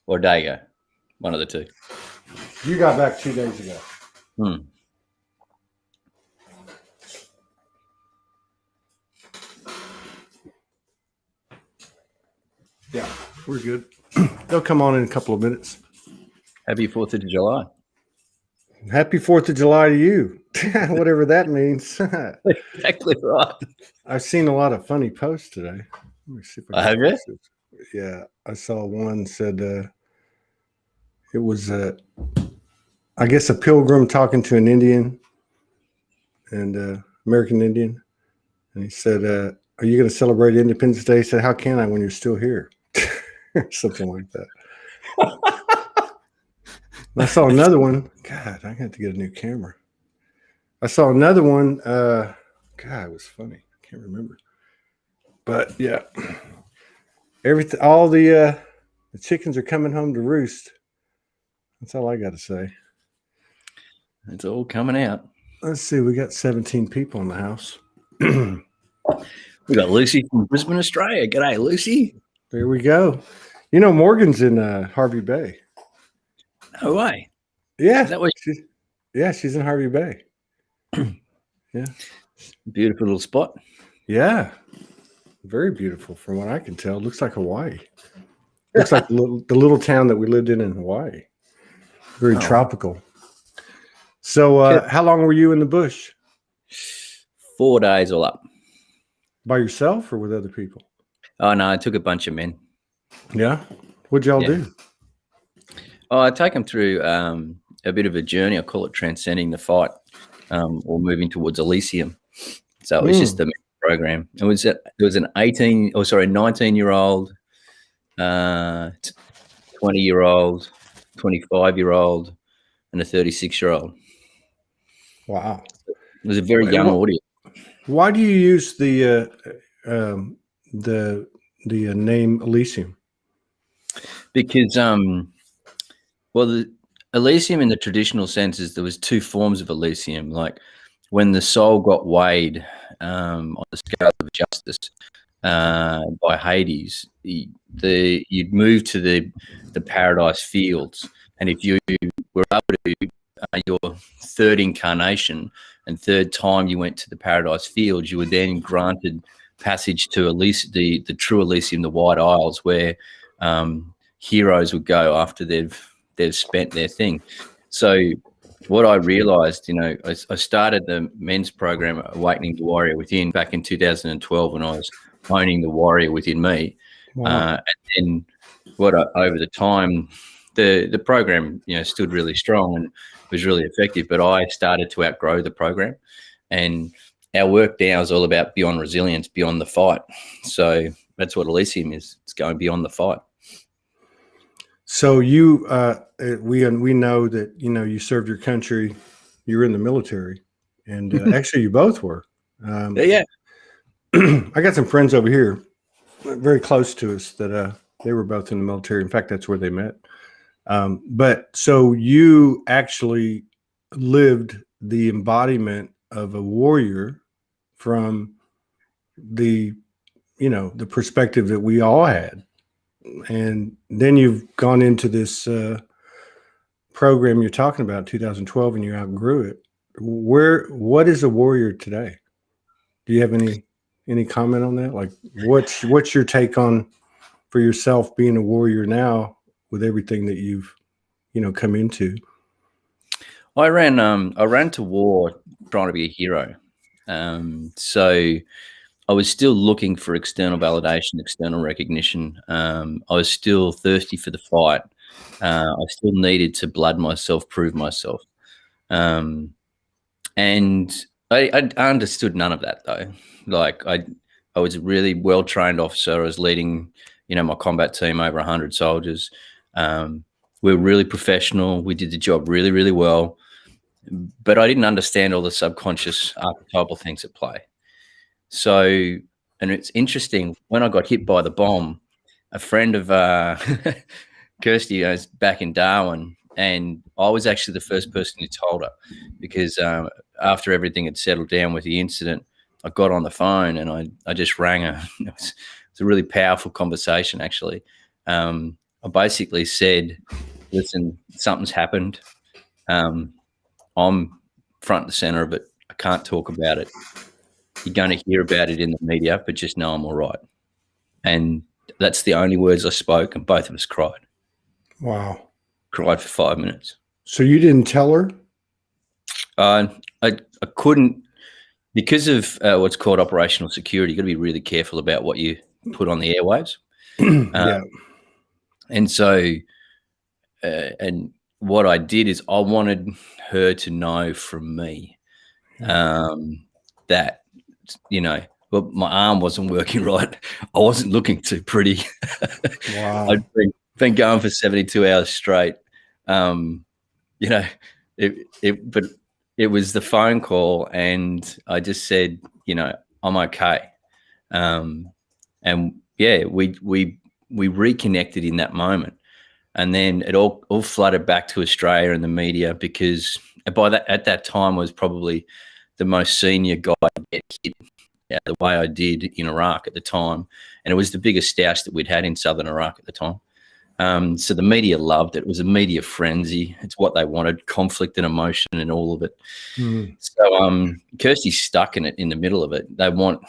or a day ago. One of the two. You got back 2 days ago. Yeah, we're good. They'll come on in a couple of minutes. Happy 4th of July. Happy 4th of July to you. Whatever that means. Exactly right. I've seen a lot of funny posts today. Let me see if Have you? Yeah, I saw one said it was, I guess, a pilgrim talking to an Indian and American Indian. And he said, are you going to celebrate Independence Day? He said, how can I when you're still here? Something like that. And I saw another one. God, I got to get a new camera. I saw another one. God, it was funny. I can't remember. But yeah, everything. All the chickens are coming home to roost. That's all I got to say. It's all coming out. Let's see. We got 17 people in the house. We got Lucy from Brisbane, Australia. G'day, Lucy. There we go. You know, Morgan's in Harvey Bay. No way. Yeah. Is that what she's in Harvey Bay. Yeah. Beautiful little spot. Yeah. Very beautiful from what I can tell. Looks like Hawaii. Looks like the little town that we lived in Hawaii. Very tropical. So how long were you in the bush? 4 days all up. By yourself or with other people? Oh, no, I took a bunch of men. Yeah? What'd y'all do? Oh, I take them through a bit of a journey. I call it transcending the fight or moving towards Elysium. So it was just a program. It was an 19-year-old, 20-year-old, 25-year-old, and a 36-year-old. Wow. It was a very young audience. Why do you use the name Elysium? Because the Elysium in the traditional sense is there was two forms of Elysium. Like when the soul got weighed on the scale of justice by Hades, you'd move to the paradise fields, and if you were able to your third incarnation and third time you went to the paradise fields, you were then granted passage to the true Elysium, the White Isles, where heroes would go after they've spent their thing. So what I realized, I started the men's program, Awakening the Warrior Within, back in 2012 when I was owning the warrior within me. Wow. And then over the time, the program, stood really strong and was really effective, but I started to outgrow the program, and our work now is all about beyond resilience, beyond the fight. So that's what Elysium is. It's going beyond the fight. So you, we know that, you served your country, you were in the military, and actually you both were. Yeah. I got some friends over here very close to us that they were both in the military. In fact, that's where they met. But so you actually lived the embodiment of a warrior from the perspective that we all had. And then you've gone into this program you're talking about, 2012, and you outgrew it. What is a warrior today? Do you have any comment on that? Like, what's your take on for yourself being a warrior now with everything that you've come into? I ran to war trying to be a hero. So I was still looking for external validation, external recognition. I was still thirsty for the fight. I still needed to blood myself, prove myself. And I understood none of that, though. Like I was a really well-trained officer. I was leading, my combat team, over 100 soldiers. We were really professional. We did the job really, really well. But I didn't understand all the subconscious archetypal things at play. So, and it's interesting, when I got hit by the bomb, a friend of Kirsty is back in Darwin, and I was actually the first person who told her, because after everything had settled down with the incident, I got on the phone and I just rang her. It was a really powerful conversation, actually. I I basically said, listen, something's happened. I'm front and center of it. I can't talk about it. You're going to hear about it in the media, but just know I'm all right. And that's the only words I spoke, and both of us cried. Wow. Cried for 5 minutes. So you didn't tell her? I couldn't, because of what's called operational security. You got to be really careful about what you put on the airwaves. Yeah. And so, and what I did is I wanted her to know from me that, you know, well, my arm wasn't working right. I wasn't looking too pretty. Wow. I'd been going for 72 hours straight. You know, but it was the phone call, and I just said, you know, I'm okay. And yeah, we reconnected in that moment, and then it all flooded back to Australia and the media, because at that time I was probably the most senior guy to get hit the way I did in Iraq at the time, and it was the biggest stoush that we'd had in southern Iraq at the time. So the media loved it. It was a media frenzy. It's what they wanted: conflict and emotion and all of it. So Kirsty's stuck in it, in the middle of it. They want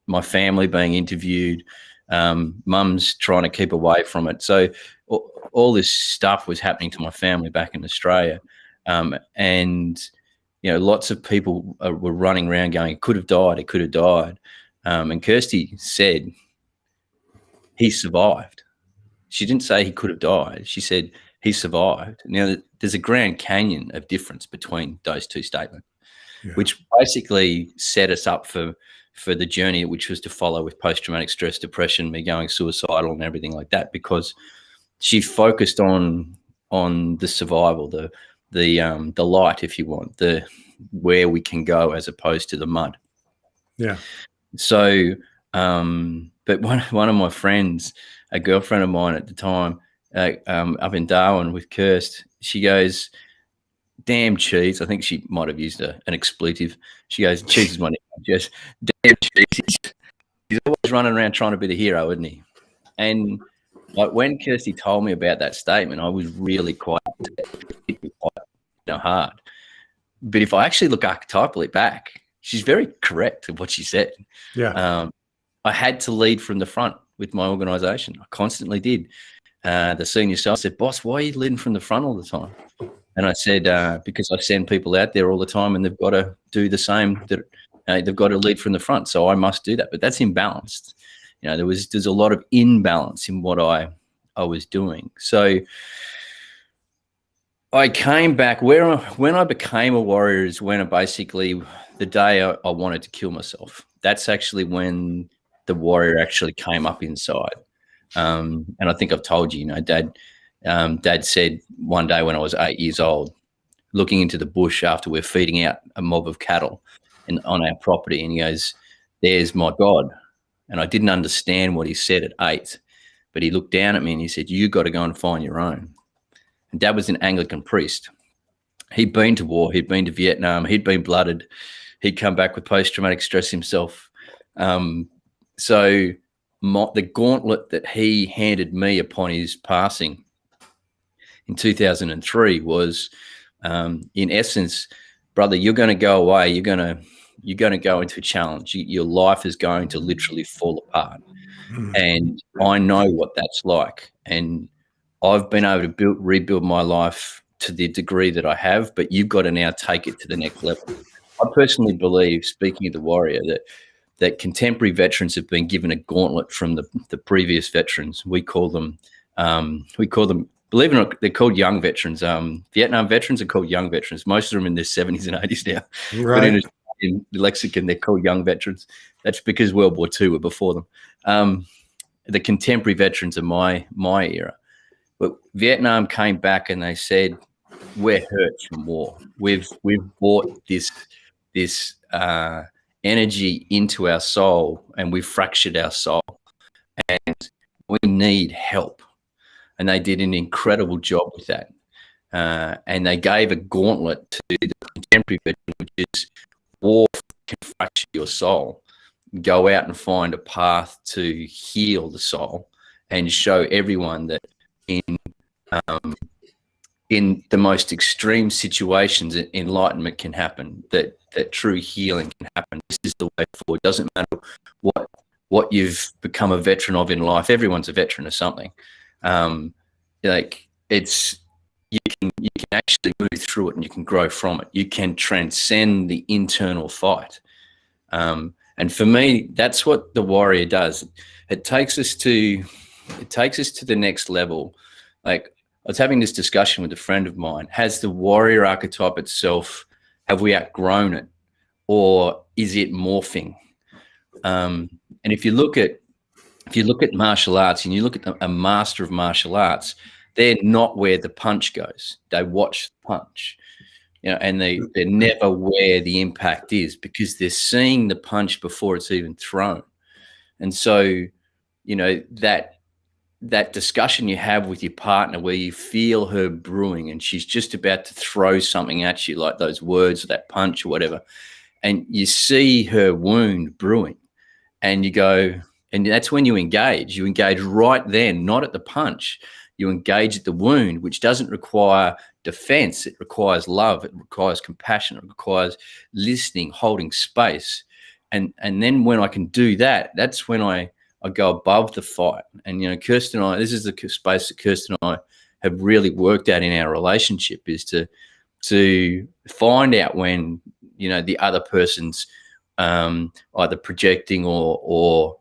my family being interviewed. Mum's trying to keep away from it. So all this stuff was happening to my family back in Australia, and you know, lots of people were running around going, "It could have died. It could have died." And Kirsty said, he survived. She didn't say he could have died. She said he survived. Now, there's a Grand Canyon of difference between those two statements, which basically set us up for the journey, which was to follow with post-traumatic stress depression, me going suicidal and everything like that, because she focused on the survival, the light, if you want, the where we can go as opposed to the mud. Yeah. So, but one of my friends, a girlfriend of mine at the time, up in Darwin with Kirst, she goes, "Damn cheese." I think she might have used an expletive. She goes, "Cheese is my name." Just, "Damn cheese. He's always running around trying to be the hero, isn't he?" And like, when Kirsty told me about that statement, I was really quite hard. But if I actually look archetypally back, she's very correct in what she said. Yeah. I had to lead from the front with my organisation. I constantly did. The senior sales said, "Boss, why are you leading from the front all the time?" And I said, because I send people out there all the time, and they've got to do the same. They've got to lead from the front, so I must do that. But that's imbalanced. You know, there's a lot of imbalance in what I was doing. So I came back when I became a warrior is when basically the day I wanted to kill myself. That's actually when the warrior actually came up inside. And I think I've told you, Dad said one day when I was 8 years old, looking into the bush after we're feeding out a mob of cattle on our property, and he goes, "There's my God." And I didn't understand what he said at 8, but he looked down at me and he said, "You got to go and find your own." And Dad was an Anglican priest. He'd been to war. He'd been to Vietnam. He'd been blooded. He'd come back with post-traumatic stress himself. So the gauntlet that he handed me upon his passing in 2003 was, in essence, brother, you're going to go away. You're going to go into a challenge. Your life is going to literally fall apart. And I know what that's like. And I've been able to rebuild my life to the degree that I have, but you've got to now take it to the next level. I personally believe, speaking of the warrior, that contemporary veterans have been given a gauntlet from the previous veterans. We call them, believe it or not, they're called young veterans. Vietnam veterans are called young veterans. Most of them in their 70s and 80s now. Right. But in the lexicon, they're called young veterans. That's because World War II were before them. The contemporary veterans are my era. But Vietnam came back and they said, "We're hurt from war. We've brought this energy into our soul, and we've fractured our soul, and we need help." And they did an incredible job with that. And they gave a gauntlet to the contemporary veteran, which is war can fracture your soul. Go out and find a path to heal the soul and show everyone that in the most extreme situations, enlightenment can happen, that true healing can happen. This is the way forward. It doesn't matter what you've become a veteran of in life. Everyone's a veteran of something. Like you can actually move through it, and you can grow from it. You can transcend the internal fight. And for me, that's what the warrior does. It takes us to the next level. Like, I was having this discussion with a friend of mine. Has the warrior archetype itself, have we outgrown it, or is it morphing? And if you look at martial arts, and you look at a master of martial arts, they're not where the punch goes. They watch the punch, and they're never where the impact is, because they're seeing the punch before it's even thrown. And so, that discussion you have with your partner, where you feel her brewing and she's just about to throw something at you, like those words or that punch or whatever, and you see her wound brewing, and you go, and that's when you engage. You engage right then, not at the punch. You engage at the wound, which doesn't require defense. It requires love. It requires compassion. It requires listening, holding space. And then when I can do that, that's when I go above the fight. And, Kirsten and I, this is the space that Kirsten and I have really worked at in our relationship, is to find out when, the other person's either projecting or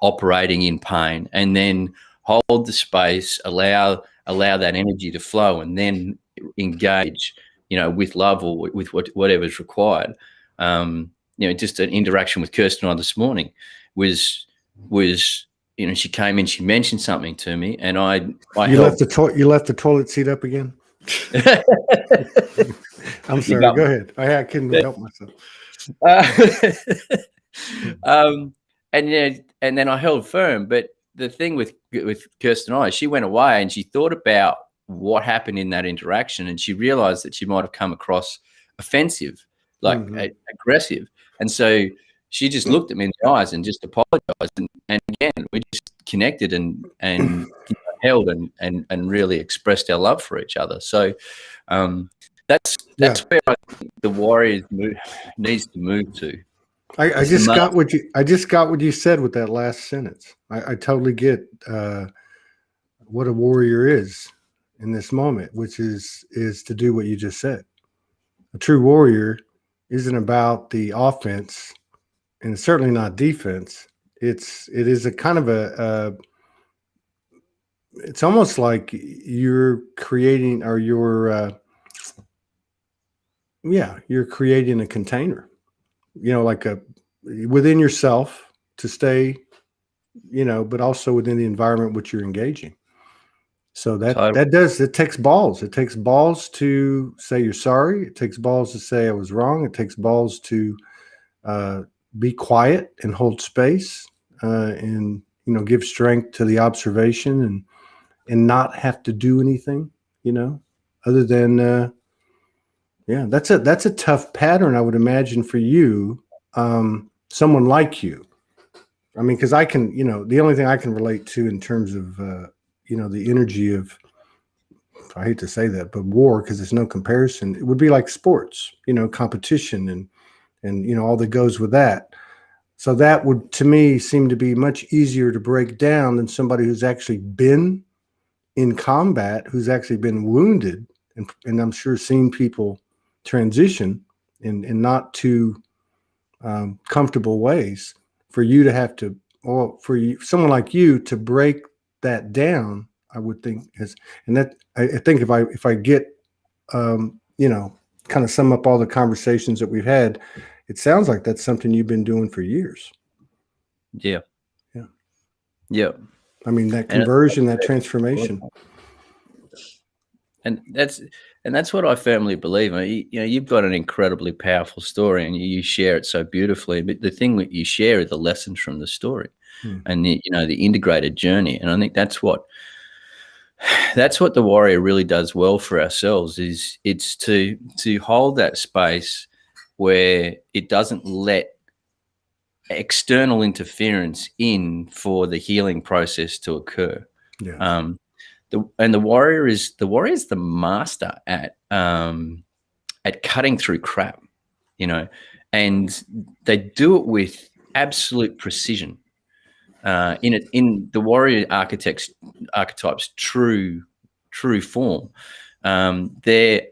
operating in pain, and then hold the space, allow that energy to flow, and then engage, with love or with whatever's required. Just an interaction with Kirsten and I this morning was she came in, she mentioned something to me, and you left the toilet seat up again. I'm sorry. Go ahead. I couldn't help myself. And then I held firm. But the thing with Kirsten and I, she went away and she thought about what happened in that interaction, and she realized that she might have come across offensive, like aggressive. And so she just looked at me in the eyes and just apologized. And again, we just connected and held and really expressed our love for each other. So that's where I think the warrior needs to move to. I just got what you said with that last sentence. I totally get what a warrior is in this moment, which is to do what you just said. A true warrior isn't about the offense, and it's certainly not defense. It is a kind of it's almost like you're creating, or you're creating a container, like within yourself to stay, but also within the environment which you're engaging. So it takes balls. It takes balls to say you're sorry. It takes balls to say I was wrong. It takes balls to be quiet and hold space, and give strength to the observation, and not have to do anything, other than that's a tough pattern, I would imagine, for you, someone like you. I mean, because I can, the only thing I can relate to in terms of the energy of, I hate to say that, but war, because there's no comparison. It would be like sports, competition and all that goes with that. So that would, to me, seem to be much easier to break down than somebody who's actually been in combat, who's actually been wounded, and I'm sure seen people transition in not too comfortable ways. For you to have to, or for someone like you to break that down, I would think I think if I get kind of sum up all the conversations that we've had, it sounds like that's something you've been doing for years. Yeah. I mean, that conversion, that transformation. And that's what I firmly believe. You've got an incredibly powerful story, and you share it so beautifully. But the thing that you share are the lessons from the story, and the integrated journey. And I think that's what the warrior really does well for ourselves. Is it's to hold that space where it doesn't let external interference in for the healing process to occur. Yeah. The warrior is the master at cutting through crap, you know, and they do it with absolute precision. In the warrior archetype's true form, they're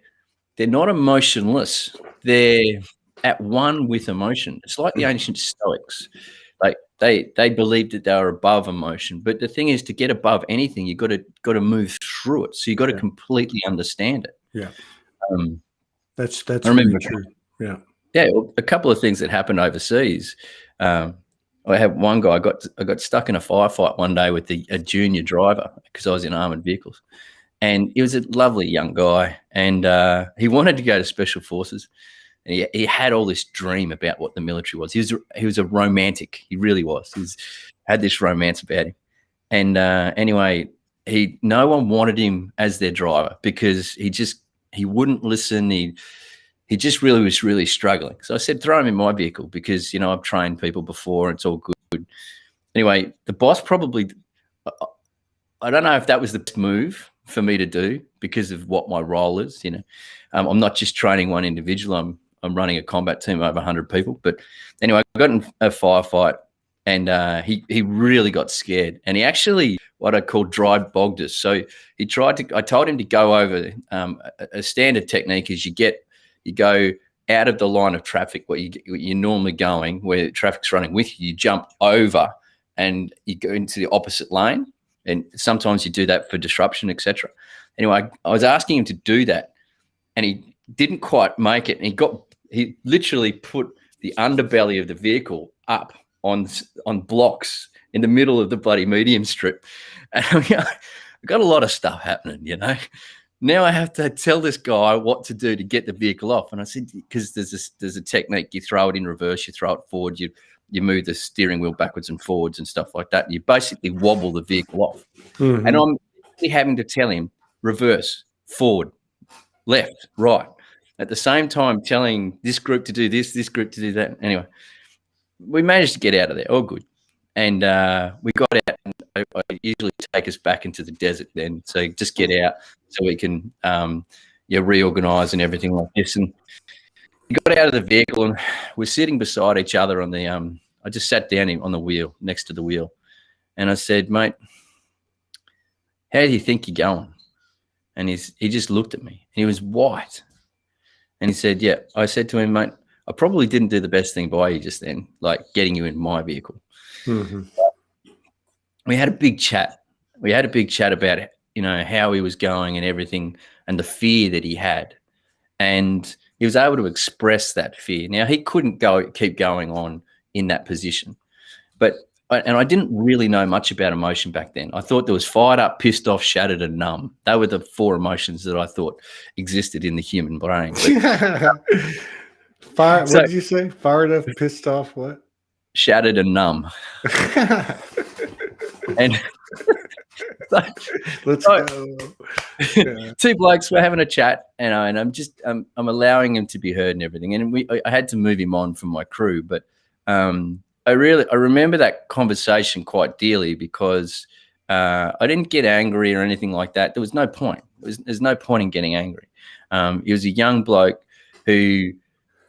not emotionless. They're at one with emotion. It's like the ancient Stoics. Like they believed that they were above emotion, but the thing is, to get above anything, you got to move through it. So you got to completely understand it. Yeah, that's I remember, very true. Yeah, a couple of things that happened overseas. I had one guy. I got stuck in a firefight one day with a junior driver because I was in armored vehicles, and he was a lovely young guy, and he wanted to go to special forces. And he had all this dream about what the military was. He was a romantic. He really was. He had this romance about him. And anyway, no one wanted him as their driver because he wouldn't listen. He just was really struggling. So I said, throw him in my vehicle because, you know, I've trained people before. It's all good. Anyway, the boss probably, I don't know if that was the best move for me to do because of what my role is. You know, I'm not just training one individual. I'm running a combat team of over 100 people. But anyway, I got in a firefight, and he really got scared, and he actually what I call dry bogged us. So I told him to go over a standard technique is you go out of the line of traffic where you're normally going, where traffic's running with you, you jump over and you go into the opposite lane. And sometimes you do that for disruption, etc. Anyway, I was asking him to do that, and he didn't quite make it. And he literally put the underbelly of the vehicle up on blocks in the middle of the bloody medium strip. And I got a lot of stuff happening, you know. Now I have to tell this guy what to do to get the vehicle off. And I said, because there's a technique, you throw it in reverse, you throw it forward, you move the steering wheel backwards and forwards and stuff like that. And you basically wobble the vehicle off. Mm-hmm. And I'm having to tell him reverse, forward, left, right. At the same time, telling this group to do this group to do that. Anyway, we managed to get out of there. All good. And we got out. And I usually take us back into the desert then. So just get out so we can reorganize and everything like this. And we got out of the vehicle and we're sitting beside each other on the I just sat down on the wheel, next to the wheel. And I said, mate, how do you think you're going? And he just looked at me. And he was white. And he said, yeah. I said to him, mate, I probably didn't do the best thing by you just then, like getting you in my vehicle. Mm-hmm. We had a big chat. We had a big chat about, you know, how he was going and everything and the fear that he had. And he was able to express that fear. Now, he couldn't keep going on in that position. And I didn't really know much about emotion back then. I thought there was fired up, pissed off, shattered, and numb. They were the four emotions that I thought existed in the human brain. What did you say? Fired up, pissed off, what? Shattered and numb. And let's go. Yeah. Two blokes were having a chat, and I'm allowing him to be heard and everything. And I had to move him on from my crew, but I remember that conversation quite dearly because I didn't get angry or anything like that. There was no point. There's no point in getting angry. He was a young bloke who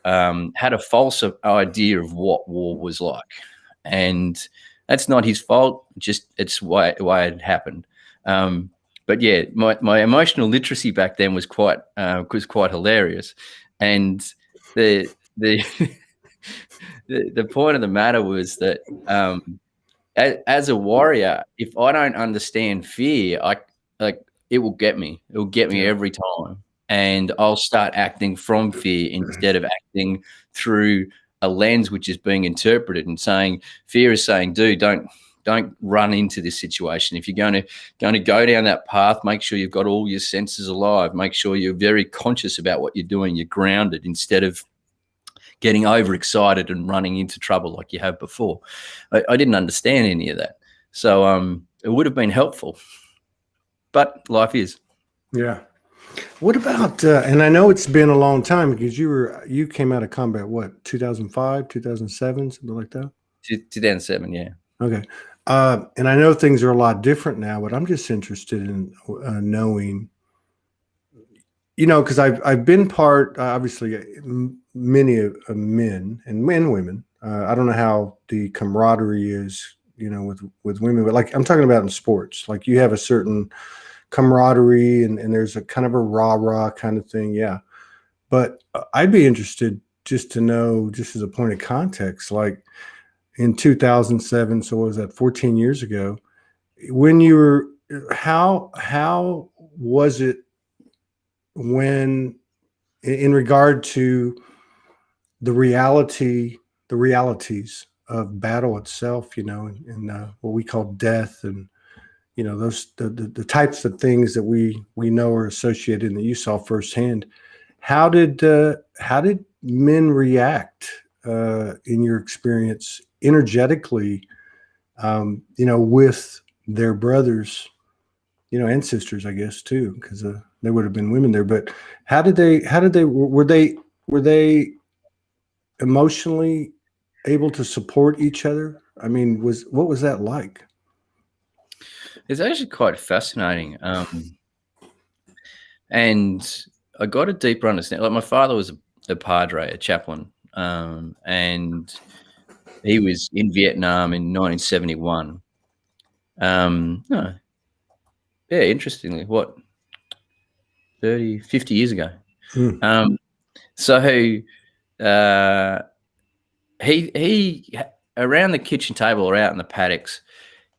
had a false idea of what war was like, and that's not his fault. Just it's the way it happened. But yeah, my emotional literacy back then was quite hilarious, and the the point of the matter was that as a warrior, if I don't understand fear, it will get me. It will get me every time, and I'll start acting from fear instead of acting through a lens which is being interpreted and saying fear is saying, dude, don't run into this situation. If you're going to go down that path, make sure you've got all your senses alive. Make sure you're very conscious about what you're doing. You're grounded instead of getting overexcited and running into trouble like you have before. I didn't understand any of that. So it would have been helpful, but life is. Yeah. What about, and I know it's been a long time because you came out of combat, what, 2005, 2007, something like that? 2007, yeah. Okay. And I know things are a lot different now, but I'm just interested in knowing, because I've been part, obviously, many men and women. I don't know how the camaraderie is, with women, but like I'm talking about in sports, like you have a certain camaraderie and there's a kind of a rah-rah kind of thing. Yeah. But I'd be interested just to know, just as a point of context, like in 2007, so what was that, 14 years ago, when you were, how was it when, in regard to the realities of battle itself, and what we call death, and those the types of things that we know are associated and that you saw firsthand. How did men react in your experience energetically, with their brothers, and sisters, I guess too, because there would have been women there. But were they emotionally able to support each other? I mean, what was that like? It's actually quite fascinating. And I got a deeper understanding. Like, my father was a padre, a chaplain, and he was in Vietnam in 1971. Yeah, interestingly, 50 years ago. So he around the kitchen table or out in the paddocks,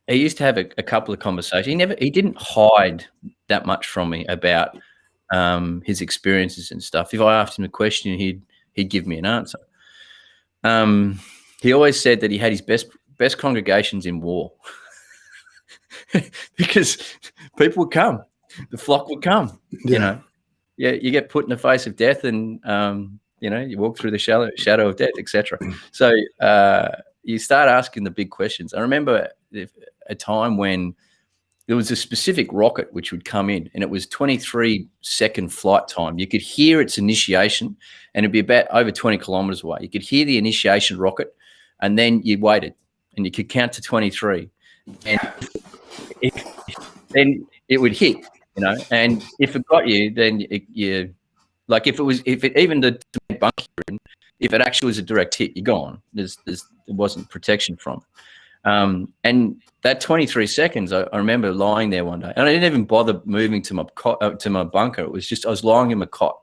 he used to have a couple of conversations. He didn't hide that much from me about his experiences and stuff. If I asked him a question, he'd give me an answer. He always said that he had his best congregations in war. Because people would come, the flock would come. Yeah. You get put in the face of death, and you walk through the shadow of death, etc. So you start asking the big questions. I remember a time when there was a specific rocket which would come in, and it was 23-second flight time. You could hear its initiation, and it'd be about over 20 kilometers away. You could hear the initiation rocket, and then you waited, and you could count to 23, and then it would hit, and if it got you, then you like, if it even the bunker, if it actually was a direct hit, you're gone. There wasn't protection from. And that 23 seconds, I remember lying there one day, and I didn't even bother moving to my cot, to my bunker. It was just, I was lying in my cot,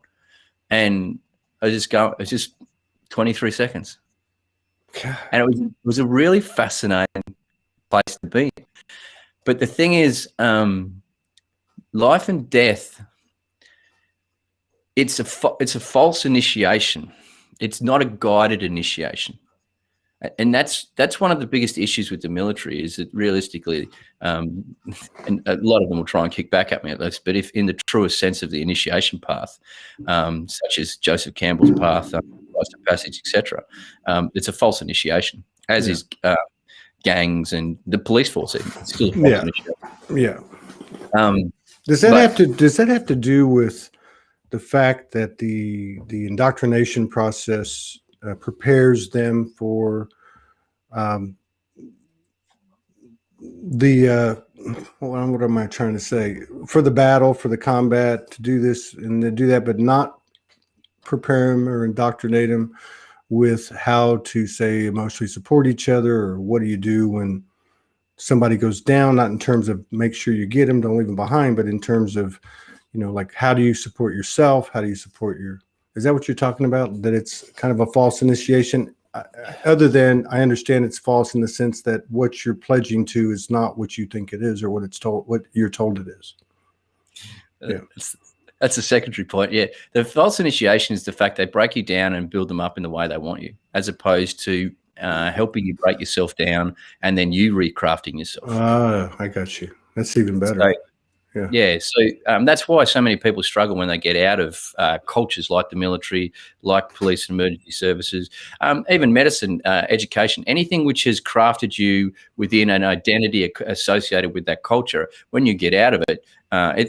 and it's just 23 seconds. And it was a really fascinating place to be. But the thing is, life and death, it's a false initiation. It's not a guided initiation. And that's one of the biggest issues with the military, is that realistically, and a lot of them will try and kick back at me at this, but if in the truest sense of the initiation path, such as Joseph Campbell's path, Rite of Passage, etc., it's a false initiation, as is gangs and the police force. It's still a false initiation. Yeah. Does that have to do with the fact that the indoctrination process prepares them for what am I trying to say? For the battle, for the combat, to do this and to do that, but not prepare them or indoctrinate them with how to, say, emotionally support each other, or what do you do when somebody goes down, not in terms of make sure you get them, don't leave them behind, but in terms of, like, how do you support yourself? How do you support is that what you're talking about? That it's kind of a false initiation? Other than, I understand it's false in the sense that what you're pledging to is not what you think it is, or what you're told it is. That's a secondary point. Yeah. The false initiation is the fact they break you down and build them up in the way they want you, as opposed to helping you break yourself down and then you recrafting yourself. I got you. That's even better. So that's why so many people struggle when they get out of cultures like the military, like police and emergency services, even medicine, education, anything which has crafted you within an identity associated with that culture. When you get out of it,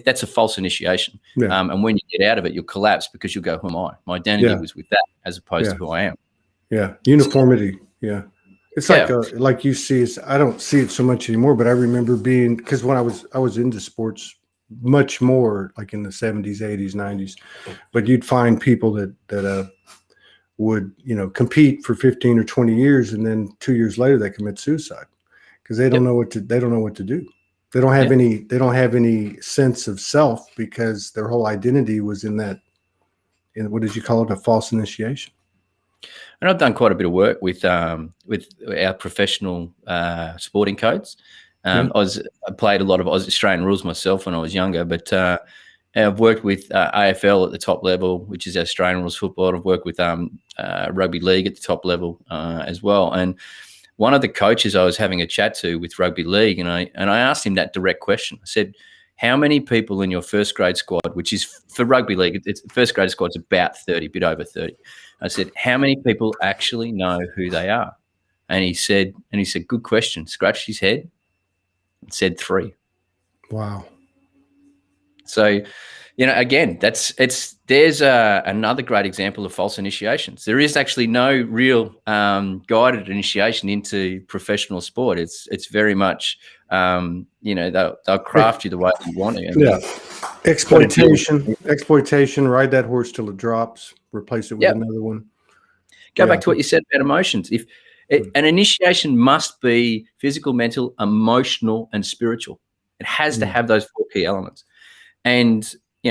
that's a false initiation. And when you get out of it, you'll collapse, because you'll go, who am I? My identity was with that, as opposed to who I am. Uniformity. It's like you see. I don't see it so much anymore, but I remember being, because when I was into sports much more, like in the 70s, 80s, 90s. But you'd find people that would, compete for 15 or 20 years, and then 2 years later they commit suicide because they don't know what to do. They don't have any sense of self, because their whole identity was in what did you call it, a false initiation. And I've done quite a bit of work with our professional sporting codes. I played a lot of Australian rules myself when I was younger, but I've worked with AFL at the top level, which is Australian rules football. I've worked with rugby league at the top level as well. And one of the coaches I was having a chat to with rugby league, and I asked him that direct question. I said, how many people in your first grade squad, which is for rugby league, it's first grade squad's about 30, a bit over 30. I said, how many people actually know who they are? And he said, good question. Scratched his head and said 3. Wow. So, again, there's another great example of false initiations. There is actually no real guided initiation into professional sport. It's very much, they'll craft you the way you want to. Yeah. Exploitation, ride that horse till it drops, replace it with another one. Go back to what you said about emotions. An initiation must be physical, mental, emotional, and spiritual. It has to have those 4 key elements. And,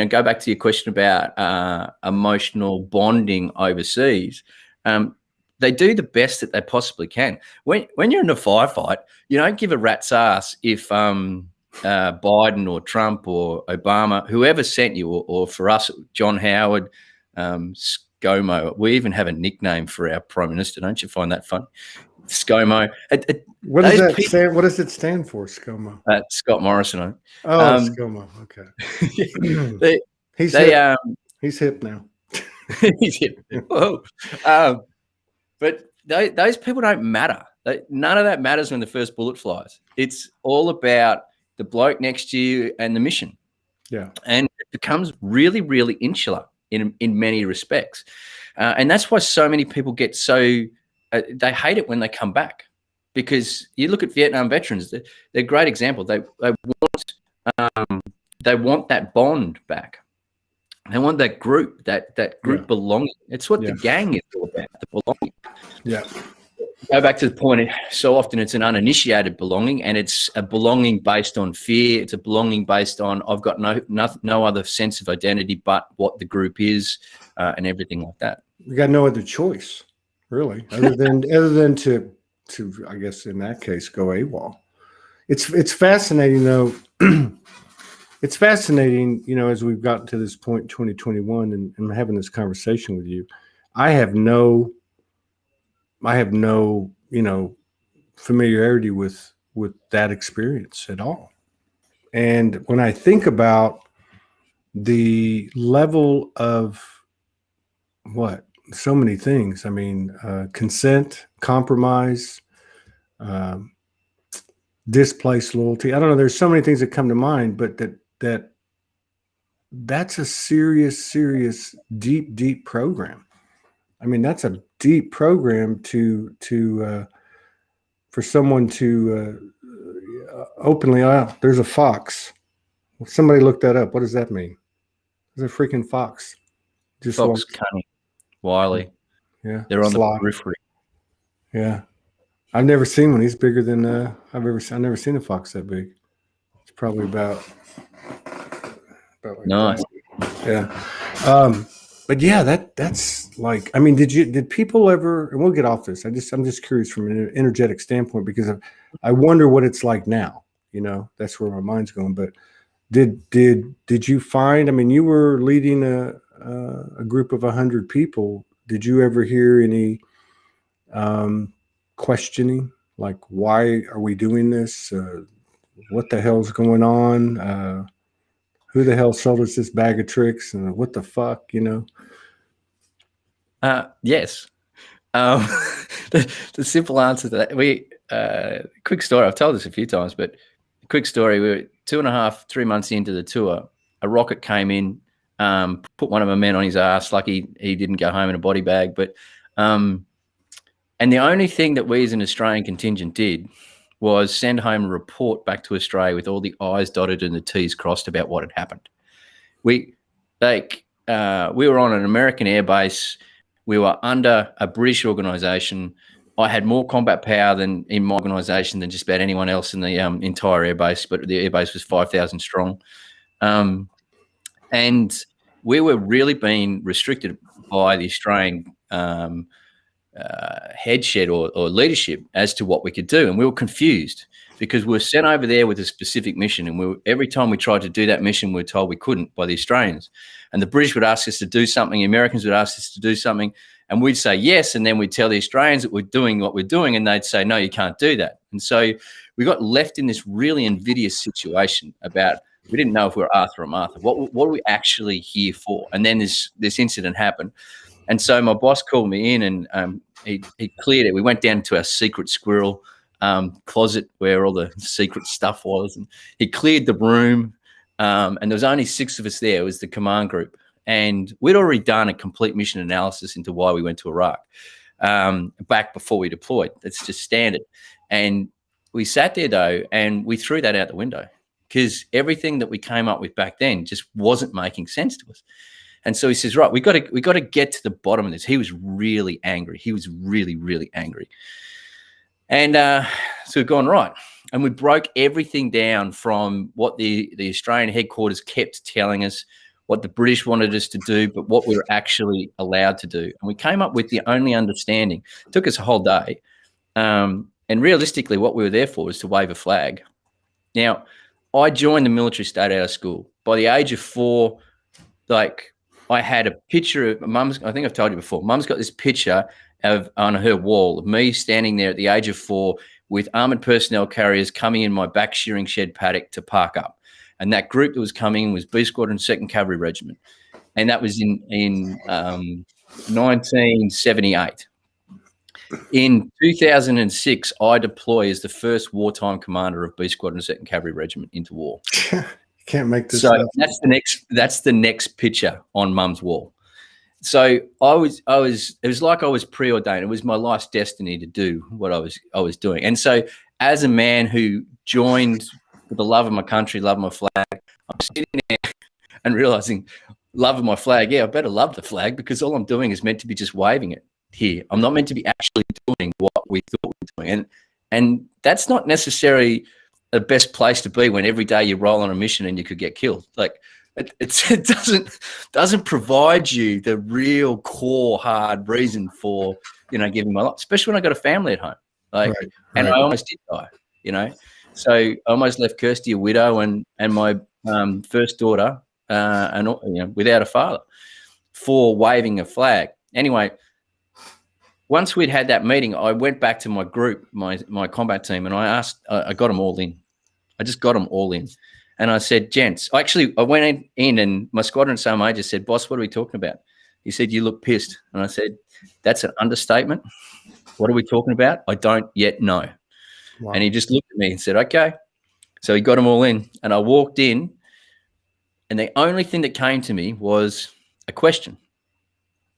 go back to your question about emotional bonding overseas. They do the best that they possibly can. When you're in a firefight, you don't give a rat's ass if Biden or Trump or Obama, whoever sent you, or for us, John Howard, ScoMo. We even have a nickname for our Prime Minister. Don't you find that fun? ScoMo. What does that stand? What does it stand for, ScoMo? Scott Morrison. ScoMo. Okay. He's hip now. He's hip. Whoa. But those people don't matter. None of that matters when the first bullet flies. It's all about the bloke next to you and the mission. Yeah. And it becomes really, really insular in many respects. And that's why so many people get they hate it when they come back, because you look at Vietnam veterans, they're a great example. They want that bond back. They want that group, that group belonging. It's what the gang is all about, the belonging. Yeah. Go back to the point, so often it's an uninitiated belonging, and it's a belonging based on fear. It's a belonging based on, I've got no other sense of identity but what the group is, and everything like that. You got no other choice, really, other than to I guess in that case go AWOL. It's fascinating though. It's fascinating, as we've gotten to this point in 2021 and I'm having this conversation with you. I have no familiarity with that experience at all. And when I think about the level of so many things, I mean, consent, compromise, displaced loyalty. I don't know. There's so many things that come to mind, but that's a serious, deep program. I mean, that's a deep program for someone to openly, there's a fox. Somebody look that up. What does that mean? There's a freaking fox. Just fox, cunning, wily. Yeah, they're on the periphery. Yeah, I've never seen one. He's bigger than I've never seen a fox that big. It's probably about like nice. That. Yeah. But yeah, that's like, I mean, did people ever, and we'll get off this. I'm just curious from an energetic standpoint, because I wonder what it's like now, that's where my mind's going. But did you find, I mean, you were leading a group of 100 people. Did you ever hear any questioning, like, why are we doing this? What the hell's going on? Who the hell sold us this bag of tricks? And what the fuck, Yes. The simple answer to that, quick story. I've told this a few times, but quick story. We were 2.5-3 months into the tour. A rocket came in, put one of my men on his ass. Lucky he didn't go home in a body bag, but, and And the only thing that we as an Australian contingent did was send home a report back to Australia with all the I's dotted and the T's crossed about what had happened. We were on an American airbase. We were under a British organisation. I had more combat power than in my organisation than just about anyone else in the entire airbase, but the airbase was 5,000 strong. And we were really being restricted by the Australian headship or leadership as to what we could do. And we were confused because we were sent over there with a specific mission. And every time we tried to do that mission, we were told we couldn't by the Australians. And the British would ask us to do something. The Americans would ask us to do something. And we'd say yes. And then we'd tell the Australians that we're doing what we're doing. And they'd say, no, you can't do that. And so we got left in this really invidious situation about, we didn't know if we were Arthur or Martha. What are we actually here for? And then this incident happened. And so my boss called me in and he cleared it. We went down to our secret squirrel closet where all the secret stuff was. And he cleared the room. And there was only 6 of us there. It was the command group. And we'd already done a complete mission analysis into why we went to Iraq back before we deployed. That's just standard. And we sat there, though, and we threw that out the window because everything that we came up with back then just wasn't making sense to us. And so he says, right, we got to get to the bottom of this. He was really angry. He was really, really angry. And so we've gone, right. And we broke everything down from what the Australian headquarters kept telling us, what the British wanted us to do, but what we were actually allowed to do. And we came up with the only understanding. It took us a whole day. And realistically, what we were there for was to wave a flag. Now, I joined the military straight out of school. By the age of 4, I had a picture of Mum's. I think I've told you before. Mum's got this picture on her wall of me standing there at the age of 4 with armoured personnel carriers coming in my back shearing shed paddock to park up. And that group that was coming was B Squadron 2nd Cavalry Regiment. And that was in 1978. In 2006, I deploy as the first wartime commander of B Squadron 2nd Cavalry Regiment into war. Can't make this so up. That's the next picture on Mum's wall. So it was like I was preordained. It was my life's destiny to do what I was doing. And so as a man who joined with the love of my country, love of my flag, I'm sitting there and realizing, love of my flag, yeah, I better love the flag because all I'm doing is meant to be just waving it here. I'm not meant to be actually doing what we thought we were doing. And that's not necessarily the best place to be when every day you roll on a mission and you could get killed. Like it doesn't provide you the real core hard reason for, giving my life, especially when I got a family at home. And I almost did die, So I almost left Kirsty a widow and my first daughter without a father for waving a flag. Anyway, once we'd had that meeting, I went back to my group, my combat team, and I got them all in. I just got them all in. And I said, gents, I went in and my squadron sergeant major said, boss, what are we talking about? He said, you look pissed. And I said, that's an understatement. What are we talking about? I don't yet know. Wow. And he just looked at me and said, okay. So he got them all in and I walked in and the only thing that came to me was a question.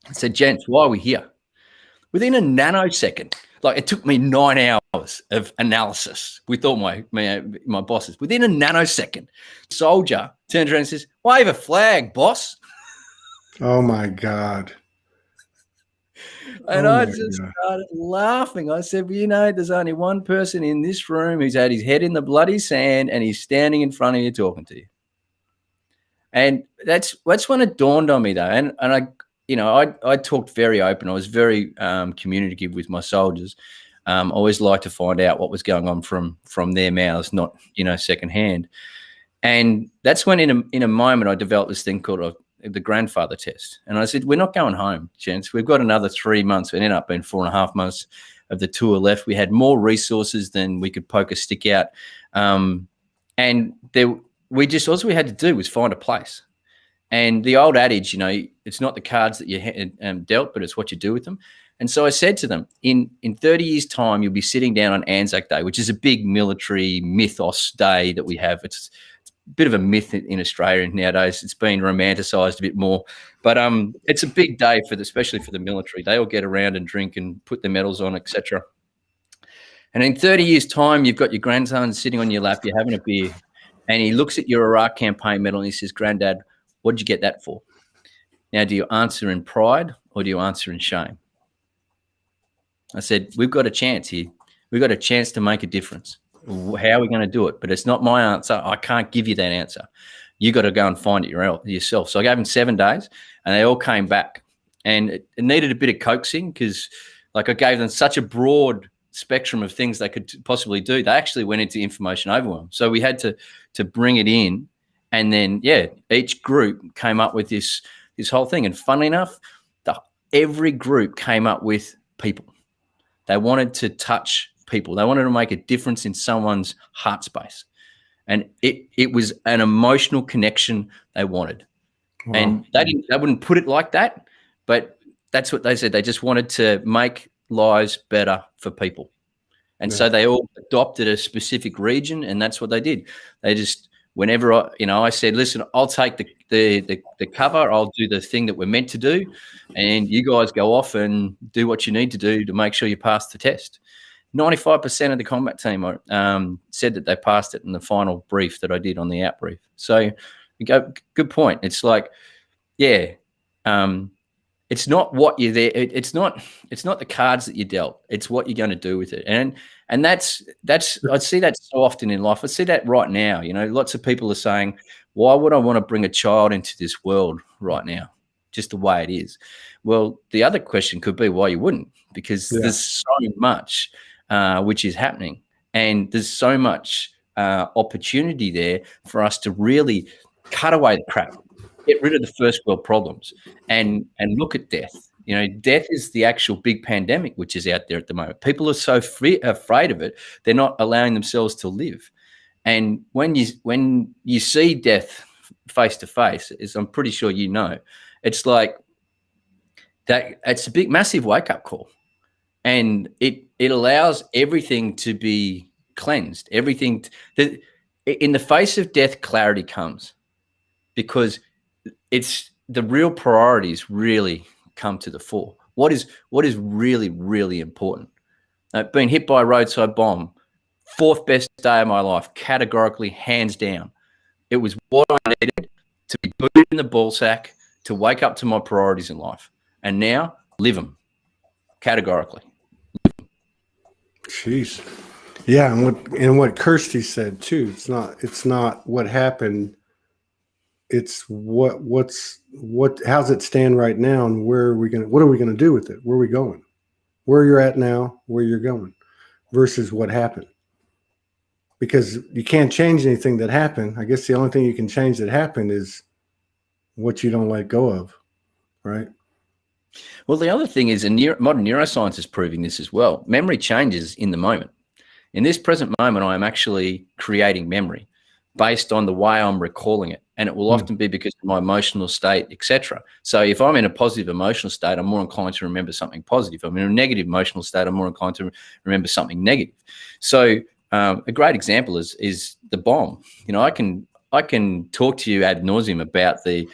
I said, gents, why are we here? Within a nanosecond, it took me 9 hours of analysis with all my bosses. Within a nanosecond, soldier turns around and says, wave a flag, boss. Oh, my God. And I just started laughing. I said, well, there's only one person in this room who's had his head in the bloody sand and he's standing in front of you talking to you. And that's when it dawned on me, though. And I talked very open. I was very communicative with my soldiers. I always liked to find out what was going on from their mouths, not, secondhand. And that's when in a moment I developed this thing called the grandfather test. And I said, we're not going home, gents. We've got another 3 months. It ended up being 4.5 months of the tour left. We had more resources than we could poke a stick out. And all we had to do was find a place. And the old adage, it's not the cards that you dealt, but it's what you do with them. And so I said to them, in 30 years' time, you'll be sitting down on Anzac Day, which is a big military mythos day that we have. It's bit of a myth in Australia nowadays. It's been romanticized a bit more, but it's a big day especially for the military. They all get around and drink and put their medals on, etc. And in 30 years' time, you've got your grandson sitting on your lap, you're having a beer, and he looks at your Iraq campaign medal and he says, "Granddad, what did you get that for?" Now, do you answer in pride or do you answer in shame? I said, we've got a chance here. We've got a chance to make a difference. How are we going to do it? But it's not my answer. I can't give you that answer. You got to go and find it yourself. So I gave them 7 days and they all came back. And it needed a bit of coaxing because like I gave them such a broad spectrum of things they could possibly do. They actually went into information overwhelm. So we had to bring it in. And then, yeah, each group came up with this whole thing. And funnily enough, every group came up with people. They wanted to touch people. They wanted to make a difference in someone's heart space. And it was an emotional connection they wanted. Wow. And they wouldn't put it like that, but that's what they said. They just wanted to make lives better for people. And so they all adopted a specific region, and that's what they did. They just, whenever I said, listen, I'll take the cover, I'll do the thing that we're meant to do, and you guys go off and do what you need to do to make sure you pass the test. 95% of the combat team said that they passed it in the final brief that I did on the out brief. So, good point. It's like, yeah, it's not what you're there. It's not the cards that you dealt. It's what you're going to do with it. And that's I see that so often in life. I see that right now. Lots of people are saying, why would I want to bring a child into this world right now? Just the way it is. Well, the other question could be why you wouldn't, because there's so much which is happening, and there's so much opportunity there for us to really cut away the crap, get rid of the first world problems, and look at death. Death is the actual big pandemic which is out there at the moment. People are so afraid of it, they're not allowing themselves to live. And when you see death face to face, as I'm pretty sure it's like that. It's a big, massive wake up call, and it allows everything to be cleansed. Everything in the face of death, clarity comes, because it's the real priorities really come to the fore. What is really, really important? Being hit by a roadside bomb, 4th best day of my life, categorically, hands down. It was what I needed to be booted in the ball sack, to wake up to my priorities in life. And now, live them, categorically. Jeez. Yeah, and what Kirsty said too. It's not what happened. It's how's it stand right now, and what are we gonna do with it? Where are we going? Where you're at now, where you're going, versus what happened. Because you can't change anything that happened. I guess the only thing you can change that happened is what you don't let go of, right? Well, the other thing is, modern neuroscience is proving this as well. Memory changes in the moment. In this present moment, I am actually creating memory based on the way I'm recalling it. And it will often be because of my emotional state, etc. So if I'm in a positive emotional state, I'm more inclined to remember something positive. If I'm in a negative emotional state, I'm more inclined to remember something negative. So a great example is the bomb. I can talk to you ad nauseum about the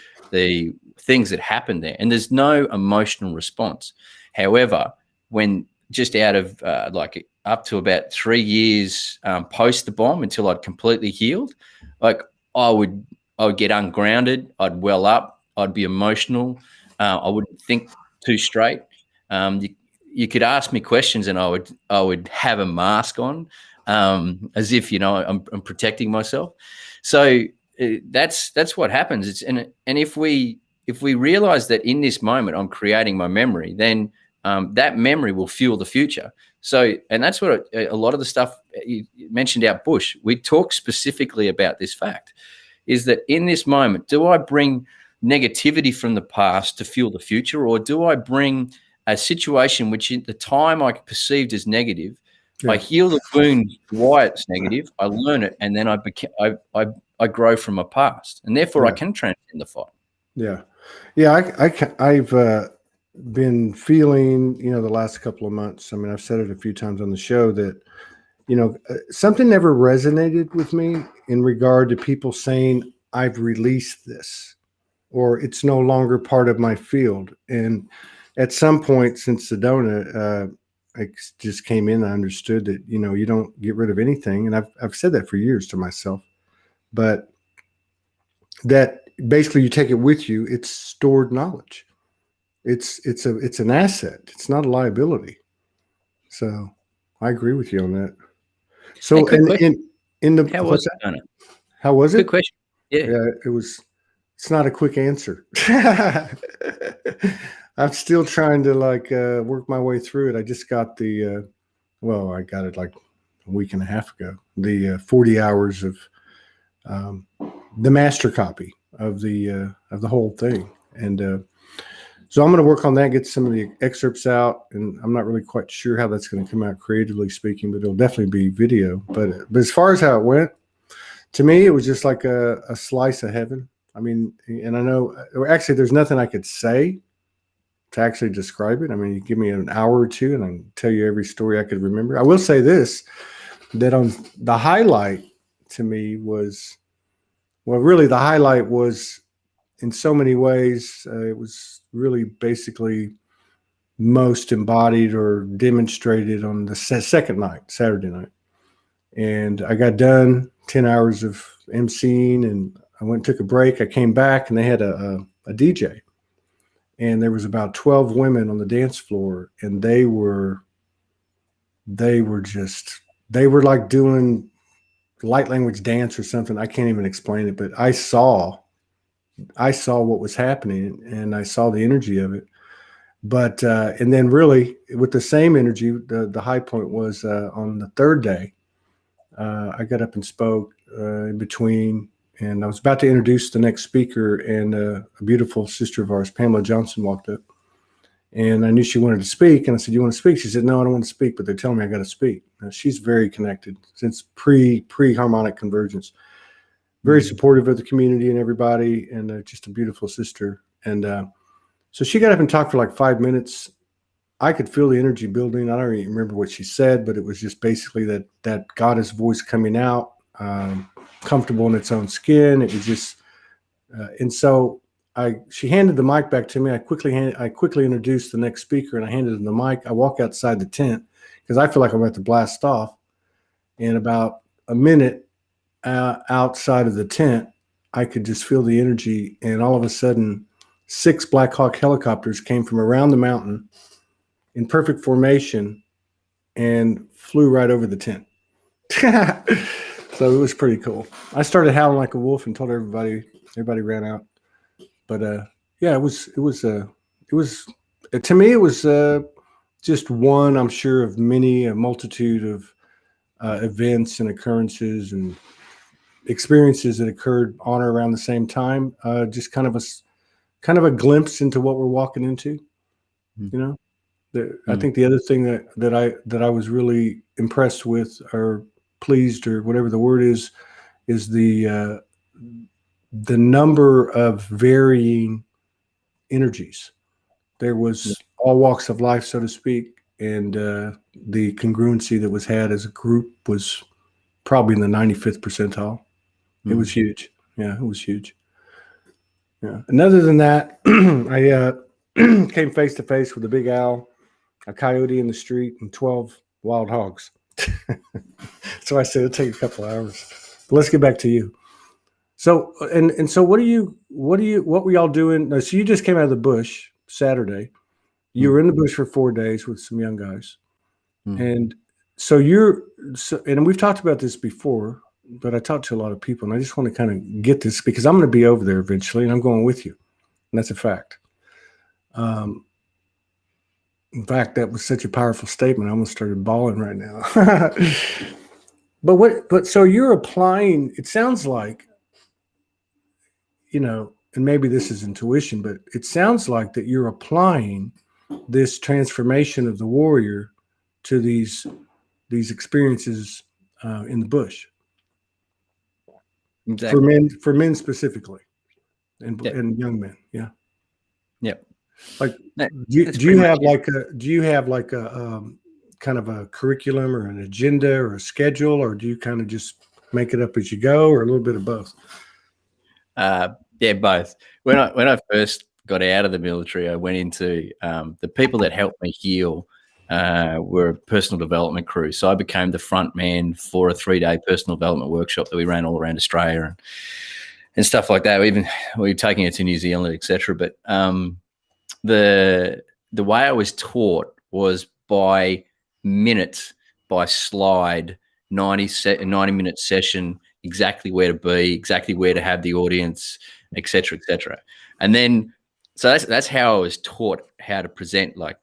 things that happened there, and there's no emotional response. However, when just out of like up to about 3 years post the bomb, until I'd completely healed, like I would get ungrounded. I'd well up. I'd be emotional. I wouldn't think too straight. You could ask me questions, and I would have a mask on, as if I'm protecting myself. So that's what happens. And if we realize that in this moment I'm creating my memory, then that memory will fuel the future. So, and that's what a lot of the stuff you mentioned out bush, we talk specifically about this fact, is that in this moment, do I bring negativity from the past to fuel the future, or do I bring a situation which at the time I perceived as negative, I heal the wound why it's negative, I learn it, and then I grow from my past, and therefore I can transcend the fight. Yeah. I've been feeling, the last couple of months, I mean, I've said it a few times on the show that, something never resonated with me in regard to people saying, I've released this, or it's no longer part of my field. And at some point since Sedona, I just came in, I understood that, you don't get rid of anything. And I've said that for years to myself, but that basically you take it with you. It's stored knowledge. It's an asset. It's not a liability. So I agree with you on that. So Hey, in the how was it? how was it? Good question. Yeah, it's not a quick answer. I'm still trying to work my way through it. I just got I got it like a week and a half ago, the 40 hours of the master copy of the whole thing. And so I'm going to work on that, get some of the excerpts out, and I'm not really quite sure how that's going to come out creatively speaking, but it'll definitely be video. But as far as how it went, to me, it was just like a slice of heaven. I mean, and I know actually there's nothing I could say to actually describe it. I mean, you give me an hour or two and I can tell you every story I could remember. I will say this, that on the highlight to me was, really the highlight was in so many ways, it was really basically most embodied or demonstrated on the second night, Saturday night. And I got done 10 hours of emceeing, and I went and took a break. I came back and they had a DJ, and there was about 12 women on the dance floor, and they were like doing light language dance or something. I can't even explain it, but I saw what was happening, and I saw the energy of it. But and then really with the same energy, the high point was on the third day. I got up and spoke in between, and I was about to introduce the next speaker, and a beautiful sister of ours, Pamela Johnson, walked up, and I knew she wanted to speak, and I said, "You want to speak?" She said, "No, I don't want to speak, but they're telling me I got to speak." Now, she's very connected since pre-harmonic convergence, very supportive of the community and everybody, and just a beautiful sister. And so she got up and talked for like 5 minutes. I could feel the energy building. I don't even remember what she said, but it was just basically that goddess voice coming out, comfortable in its own skin. It was just, and so she handed the mic back to me. I quickly introduced the next speaker, and I handed him the mic. I walk outside the tent because I feel like I'm about to blast off. And about a minute outside of the tent, I could just feel the energy, and all of a sudden, 6 Black Hawk helicopters came from around the mountain in perfect formation and flew right over the tent. So it was pretty cool. I started howling like a wolf and told everybody ran out. But yeah, it was to me, it was just one, I'm sure, of many, a multitude of events and occurrences and experiences that occurred on or around the same time. Just kind of a glimpse into what we're walking into, you know. I think the other thing that I was really impressed with, or pleased, or whatever the word is the number of varying energies. There was all walks of life, so to speak, and the congruency that was had as a group was probably in the 95th percentile. It was huge. Yeah, it was huge. Yeah. And other than that, I came face to face with a big owl, a coyote in the street, and 12 wild hogs. So I said, it'll take a couple hours. But let's get back to you. So, and so what were y'all doing? No, so you just came out of the bush Saturday. You were in the bush for 4 days with some young guys. And so and we've talked about this before, but I talked to a lot of people, and I just want to kind of get this because I'm going to be over there eventually, and I'm going with you. And that's a fact. In fact, that was such a powerful statement. I almost started bawling right now. But so you're applying, it sounds like, and maybe this is intuition, but it sounds like that you're applying this transformation of the warrior to these experiences in the bush. Exactly. For men specifically, and young men. Yeah. Yep. Like, do you have like a kind of a curriculum or an agenda or a schedule, or do you kind of just make it up as you go, or a little bit of both? Yeah, both. When I first got out of the military, I went into the people that helped me heal were a personal development crew. So I became the front man for a 3-day personal development workshop that we ran all around Australia and stuff like that. We were taking it to New Zealand, etc. But the way I was taught was by minutes, by slide, 90-minute session, exactly where to be, exactly where to have the audience, etc., etc. And then, so that's how I was taught how to present like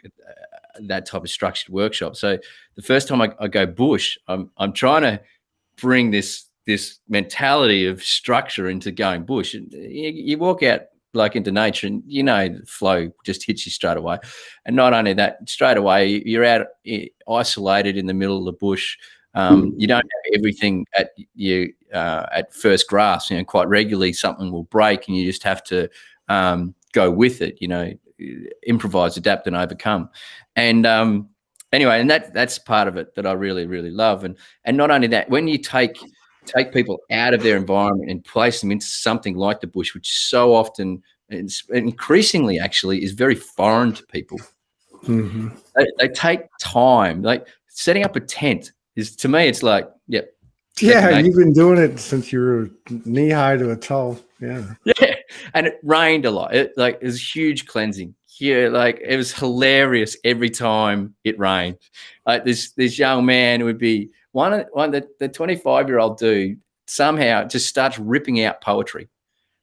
that type of structured workshop. So the first time I go bush, I'm trying to bring this mentality of structure into going bush. And you walk out like into nature, and the flow just hits you straight away. And not only that, straight away you're out isolated in the middle of the bush. You don't have everything at first grasp. Quite regularly something will break, and you just have to go with it. Improvise, adapt, and overcome. And anyway, and that's part of it that I really, really love. And not only that, when you take people out of their environment and place them into something like the bush, which so often, and increasingly actually, is very foreign to people. Mm-hmm. They take time. Like setting up a tent is, to me, it's like, yep. Yeah, you've been doing it since you were knee high to a toe. Yeah. Yeah. And it rained a lot. It was huge cleansing. Yeah, like it was hilarious every time it rained. Like this young man would be the 25-year-old dude somehow just starts ripping out poetry.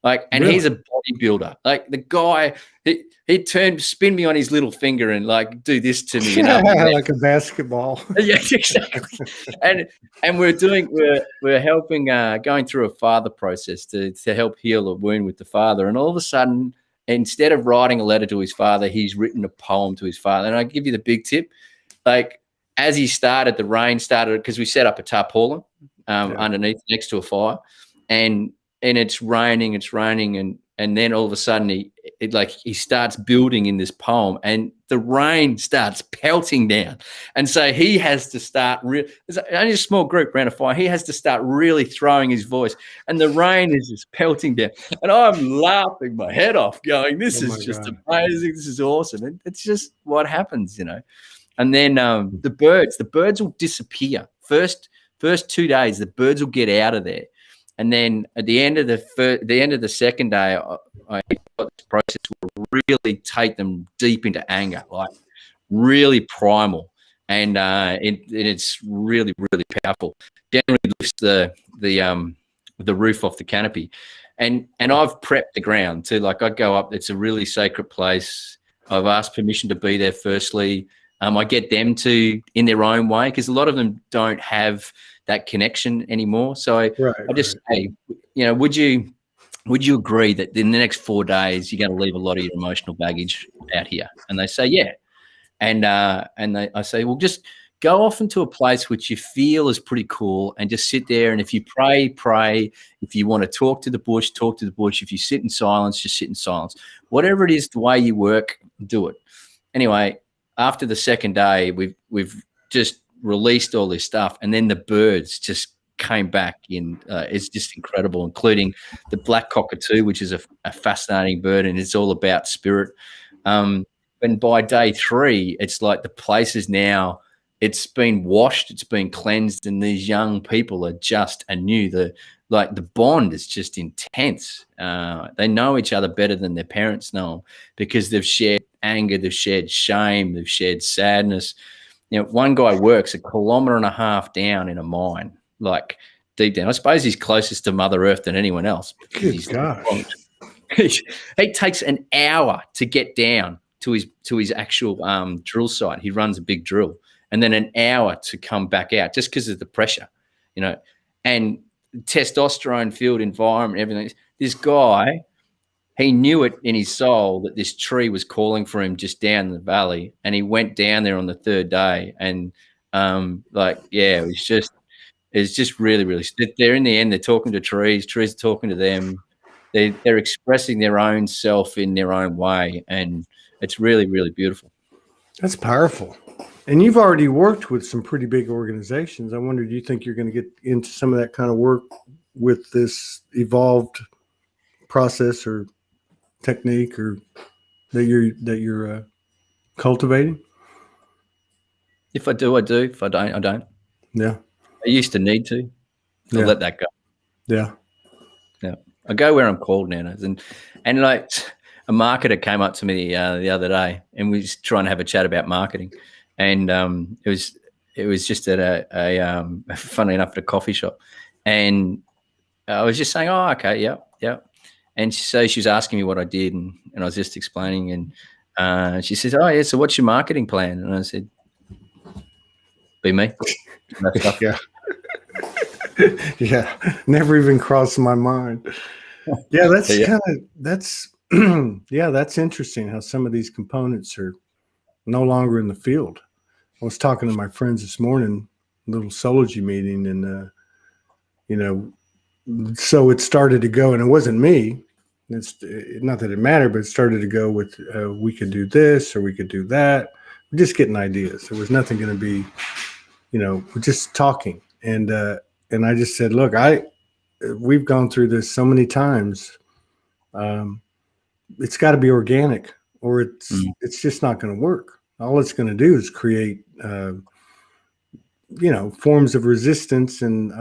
Like, and really? He's a bodybuilder. Like the guy, he'd spin me on his little finger and like do this to me, like a basketball. Yeah, exactly. And we're helping going through a father process to help heal a wound with the father. And all of a sudden, instead of writing a letter to his father, he's written a poem to his father. And I give you the big tip, like as he started, the rain started because we set up a tarpaulin underneath next to a fire, and it's raining, and then all of a sudden he starts building in this poem, and the rain starts pelting down, and so he has to start. There's only a small group around a fire. He has to start really throwing his voice, and the rain is just pelting down, and I'm laughing my head off, going, "This is just amazing. This is awesome." And it's just what happens, And then the birds will disappear. First 2 days, the birds will get out of there. And then at the end of the second day, I got this process will really take them deep into anger, like really primal, and it's really, really powerful. Generally lifts the roof off the canopy, and I've prepped the ground to, like, I go up. It's a really sacred place. I've asked permission to be there. Firstly, I get them to in their own way, because a lot of them don't have that connection anymore. So I just say, would you agree that in the next 4 days you're going to leave a lot of your emotional baggage out here? And they say, yeah. And I say, well, just go off into a place which you feel is pretty cool, and just sit there. And if you pray. If you want to talk to the bush, talk to the bush. If you sit in silence, just sit in silence. Whatever it is, the way you work, do it. Anyway, after the second day, we've just released all this stuff, and then the birds just came back in. It's just incredible, including the black cockatoo, which is a fascinating bird, and it's all about spirit. And by day 3, it's like the place is now, it's been washed, it's been cleansed, and these young people are just anew. The bond is just intense. They know each other better than their parents know them, because they've shared anger, they've shared shame, they've shared sadness. One guy works 1.5 kilometers down in a mine, like deep down. I suppose he's closest to Mother Earth than anyone else. Good gosh. He takes an hour to get down to his actual drill site. He runs a big drill, and then an hour to come back out, just because of the pressure, and testosterone filled environment, everything. This guy, he knew it in his soul that this tree was calling for him just down the valley, and he went down there on the 3rd day. And it's just really, really. They're in the end, they're talking to trees are talking to them. They're expressing their own self in their own way, and it's really, really beautiful. That's powerful. And you've already worked with some pretty big organizations. I wonder, do you think you're going to get into some of that kind of work with this evolved process or technique or that you're cultivating? If I do, I do. If I don't, I don't. Yeah. I used to need to. I'll let that go. Yeah. Yeah. I go where I'm called now. And like a marketer came up to me the other day and we was trying to have a chat about marketing. And it was just at a funny enough, at a coffee shop. And I was just saying, oh, okay, yeah. And so she was asking me what I did, and I was just explaining. And she says, oh, yeah, so what's your marketing plan? And I said, be me. Yeah. Yeah. Never even crossed my mind. Yeah, that's that's interesting how some of these components are no longer in the field. I was talking to my friends this morning, little Soulogy meeting, and so it started to go, and it wasn't me. It's not that it mattered, but it started to go with we could do this or we could do that. We're just getting ideas. There was nothing going to be, we're just talking. And I just said, look, we've gone through this so many times. It's got to be organic, or it's just not going to work. All it's going to do is create, forms of resistance and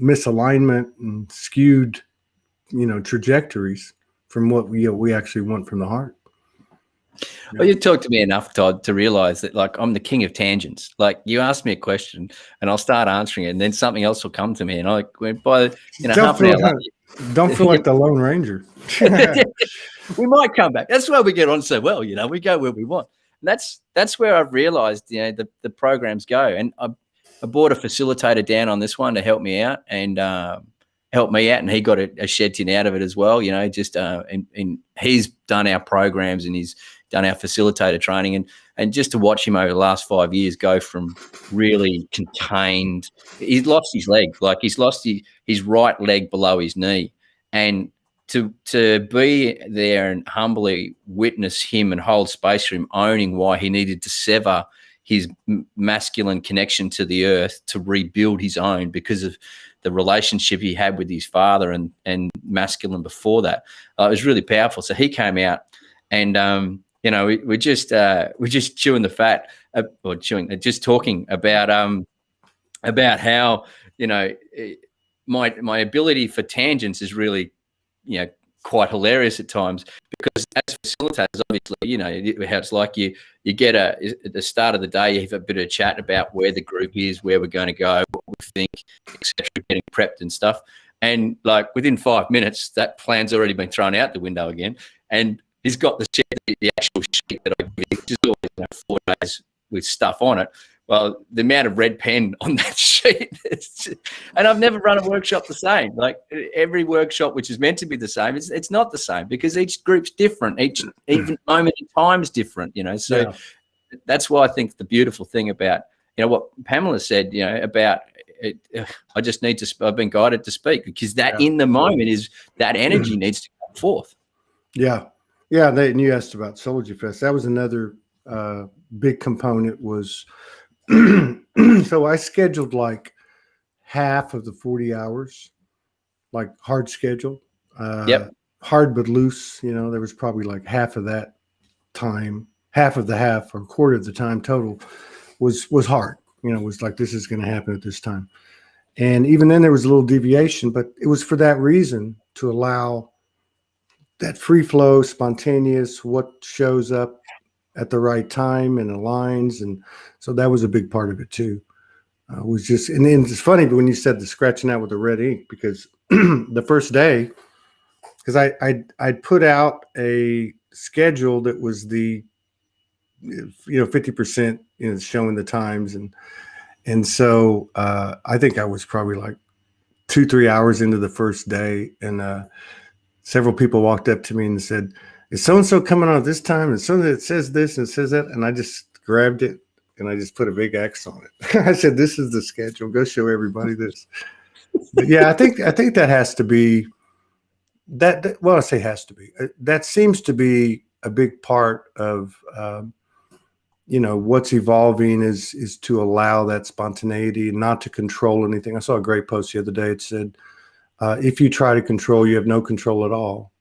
misalignment and skewed, trajectories from what we actually want from the heart. Well, you talked to me enough, Todd, to realize that, like, I'm the king of tangents. Like, you ask me a question and I'll start answering it, and then something else will come to me, and by half an hour later, don't feel like the Lone Ranger. We might come back. That's why we get on so well. We go where we want. And that's where I've realized, the programs go. And I brought a facilitator down on this one to help me out, and and he got a shed tin out of it as well. And he's done our programs and he's done our facilitator training, and just to watch him over the last 5 years go from really contained, he's lost his leg, like he's lost his right leg below his knee, and to be there and humbly witness him and hold space for him, owning why he needed to sever his masculine connection to the earth to rebuild his own because of the relationship he had with his father and masculine before that. It was really powerful. So he came out, and we're just chewing the fat, just talking about how my ability for tangents is really quite hilarious at times, because as facilitators, obviously, how it's like you get at the start of the day, you have a bit of a chat about where the group is, where we're going to go, what we think, etc., getting prepped and stuff. And like within 5 minutes, that plan's already been thrown out the window again. And he's got the actual sheet that I give you, which is always 4 days with stuff on it. Well, the amount of red pen on that sheet, and I've never run a workshop the same. Like every workshop which is meant to be the same, it's not the same, because each group's different. Even moment in time is different, So that's why I think the beautiful thing about, what Pamela said, about it, I've been guided to speak, because that in the moment is that energy needs to come forth. Yeah. Yeah. And you asked about Soulogy Fest. That was another big component was, so I scheduled like half of the 40 hours, like hard schedule, hard but loose. There was probably like half of that time, half of the half, or a quarter of the time total was hard. It was like, this is going to happen at this time. And even then there was a little deviation, but it was for that reason, to allow that free flow, spontaneous, what shows up at the right time and aligns. And so that was a big part of it too. It was just, and then it's funny, but when you said the scratching out with the red ink, because the first day, because I'd put out a schedule that was the 50% showing the times, and so I think I was probably like 2-3 hours into the first day, and several people walked up to me and said, is so-and-so coming on at this time? And so it says this and it says that. And I just grabbed it and I just put a big X on it. I said, this is the schedule. Go show everybody this. But yeah, I think that has to be that. Well, I say has to be. That seems to be a big part of what's evolving is to allow that spontaneity and not to control anything. I saw a great post the other day. It said, if you try to control, you have no control at all.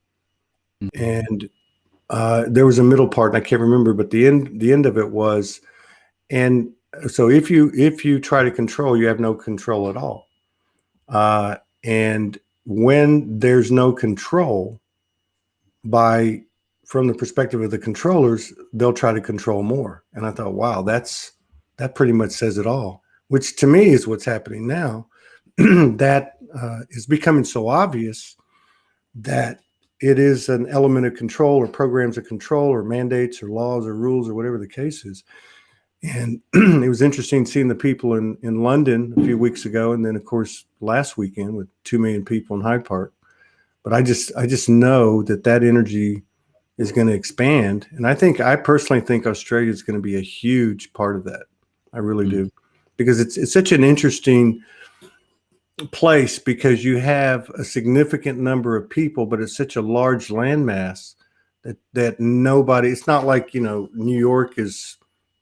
And there was a middle part, and I can't remember, but the end of it was, and so if you try to control, you have no control at all. And when there's no control, from the perspective of the controllers, they'll try to control more. And I thought, wow, that pretty much says it all, which to me is what's happening now. That is becoming so obvious that it is an element of control, or programs of control, or mandates, or laws, or rules, or whatever the case is. And it was interesting seeing the people in London a few weeks ago, and then of course last weekend with 2 million people in Hyde Park. But I just know that energy is going to expand, and I personally think Australia is going to be a huge part of that. I really do, because it's such an interesting place, because you have a significant number of people, but it's such a large landmass that nobody. It's not like New York is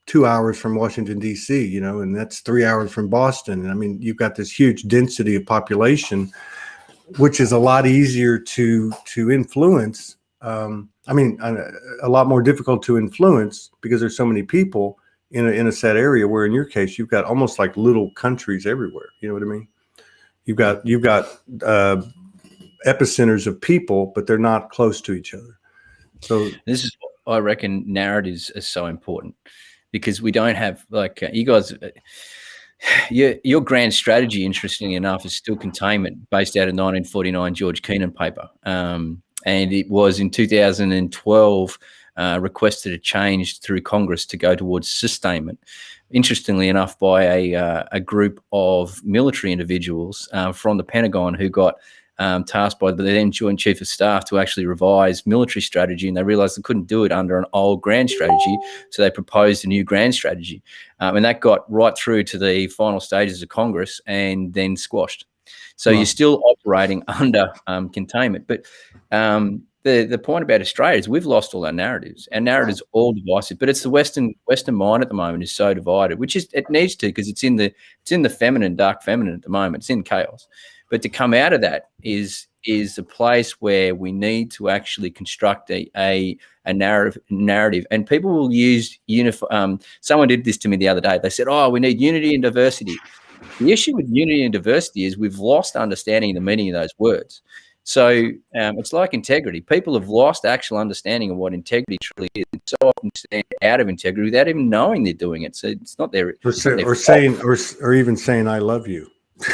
2 hours from Washington D.C. And that's 3 hours from Boston. And I mean, you've got this huge density of population, which is a lot easier to influence. A lot more difficult to influence because there's so many people in a set area, where in your case, you've got almost like little countries everywhere. You know what I mean? You've got epicenters of people, but they're not close to each other. So this is what I reckon narratives are so important, because we don't have, like, you guys, your grand strategy, interestingly enough, is still containment, based out of 1949 George Kennan paper. And it was in 2012 requested a change through Congress to go towards sustainment. Interestingly enough, by a group of military individuals from the Pentagon, who got tasked by the then Joint Chief of Staff to actually revise military strategy, and they realized they couldn't do it under an old grand strategy, so they proposed a new grand strategy, and that got right through to the final stages of Congress and then squashed. So You're still operating under containment. But the point about Australia is we've lost all our narratives. Our narratives are all divisive, but it's the Western mind at the moment is so divided, which is, it needs to, because it's in the feminine, dark feminine at the moment. It's in chaos. But to come out of that is a place where we need to actually construct a narrative. And people will use someone did this to me the other day. They said, "Oh, we need unity and diversity." The issue with unity and diversity is we've lost understanding the meaning of those words. So it's like integrity. People have lost actual understanding of what integrity truly is, and so often stand out of integrity without even knowing they're doing it. So it's not their or even saying "I love you."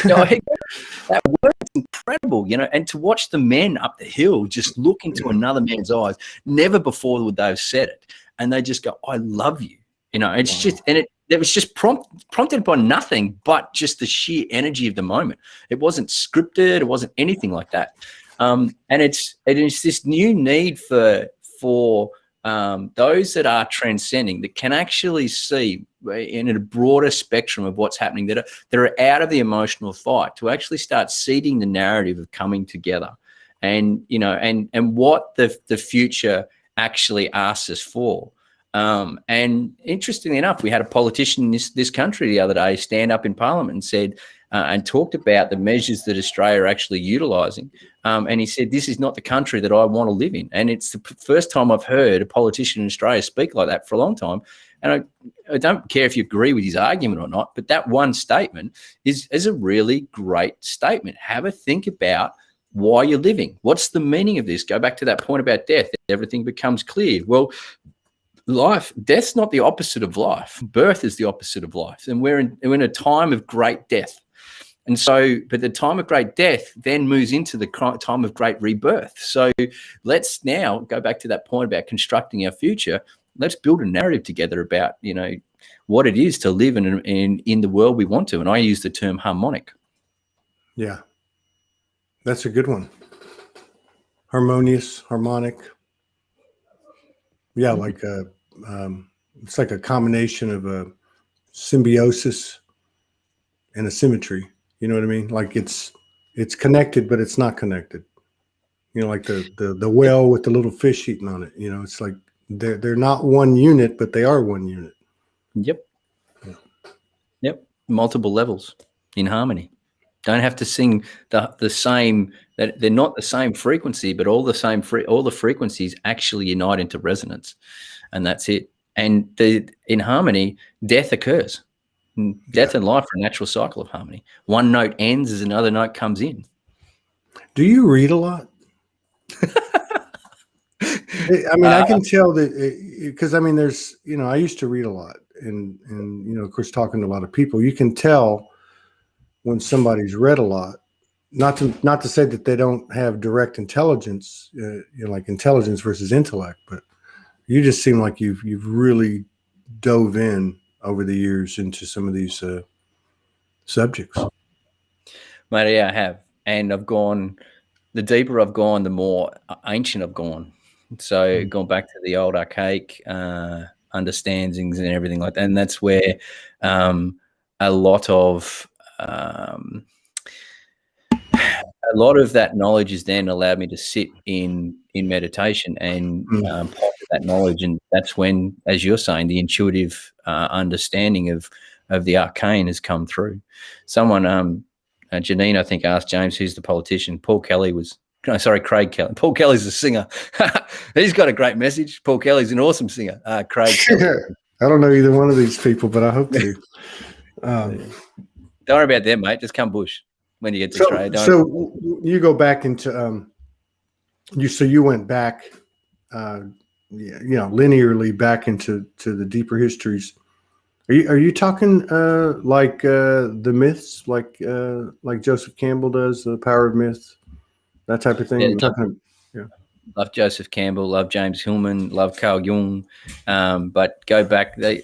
No, that word is incredible, and to watch the men up the hill just look into another man's eyes. Never before would they have said it, and they just go, "I love you." It's just, and it was just prompted by nothing but just the sheer energy of the moment. It wasn't scripted. It wasn't anything like that. And it's this new need for those that are transcending, that can actually see in a broader spectrum of what's happening, that are out of the emotional fight, to actually start seeding the narrative of coming together, and what the future actually asks us for. And interestingly enough, we had a politician in this country the other day stand up in Parliament and said, and talked about the measures that Australia are actually utilising. And he said, "This is not the country that I want to live in." And it's the first time I've heard a politician in Australia speak like that for a long time. And I don't care if you agree with his argument or not, but that one statement is a really great statement. Have a think about why you're living. What's the meaning of this? Go back to that point about death. Everything becomes clear. Well, death's not the opposite of life. Birth is the opposite of life. And we're in a time of great death. And so, but the time of great death then moves into the time of great rebirth. So let's now go back to that point about constructing our future. Let's build a narrative together about, what it is to live in the world we want to. And I use the term harmonic. Yeah, that's a good one. Harmonious, harmonic. Yeah, like it's like a combination of a symbiosis and a symmetry. You know what I mean? Like it's connected, but it's not connected. Like the whale with the little fish eating on it. It's like they're not one unit, but they are one unit. Yep. Yep. Multiple levels in harmony. Don't have to sing the same. That they're not the same frequency, but all the frequencies actually unite into resonance, and that's it. And in harmony, death occurs. Death and life are a natural cycle of harmony. One note ends as another note comes in. Do you read a lot? I mean, I can tell that because I mean, there's, I used to read a lot, and of course, talking to a lot of people, you can tell when somebody's read a lot. Not to say that they don't have direct intelligence, like intelligence versus intellect, but you just seem like you've really dove in over the years into some of these subjects. Mate, yeah, I have, and I've gone. The deeper I've gone, the more ancient I've gone. So gone back to the old archaic understandings and everything like that. And that's where a lot of that knowledge is then allowed me to sit in meditation and ponder that knowledge. And that's when, as you're saying, the intuitive understanding of the arcane has come through. Someone, Janine, I think, asked James, who's the politician. Craig Kelly. Paul Kelly's a singer. He's got a great message. Paul Kelly's an awesome singer. Craig Kelly. I don't know either one of these people, but I hope to. Don't worry about them, mate. Just come bush when you get to Australia. So you go back into you went back, linearly back into the deeper histories. Are you talking like the myths, like Joseph Campbell does, The Power of Myth, that type of thing? Yeah. Love Joseph Campbell, love James Hillman, love Carl Jung, but go back. They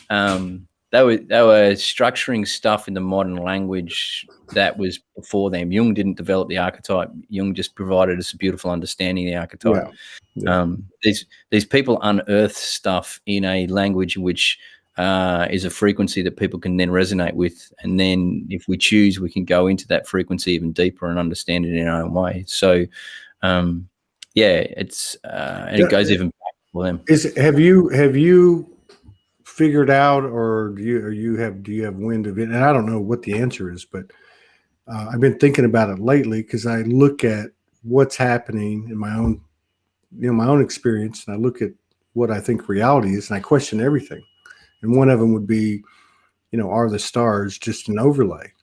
were structuring stuff in the modern language that was before them. Jung didn't develop the archetype. Jung just provided us a beautiful understanding of the archetype. Yeah. Yeah. These people unearth stuff in a language which is a frequency that people can then resonate with, and then if we choose, we can go into that frequency even deeper and understand it in our own way. So, it's and it goes even back for them. Have you figured out, or do you have wind of it? And I don't know what the answer is, but I've been thinking about it lately because I look at what's happening in my own experience, and I look at what I think reality is, and I question everything. And one of them would be, are the stars just an overlay?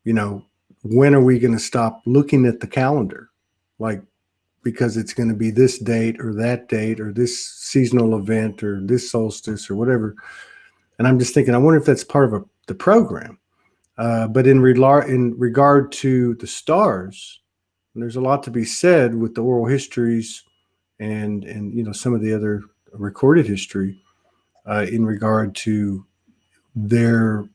When are we going to stop looking at the calendar? Like, because it's going to be this date or that date or this seasonal event or this solstice or whatever. And I'm just thinking, I wonder if that's part of the program. But in regard to the stars, there's a lot to be said with the oral histories and some of the other recorded history. In regard to their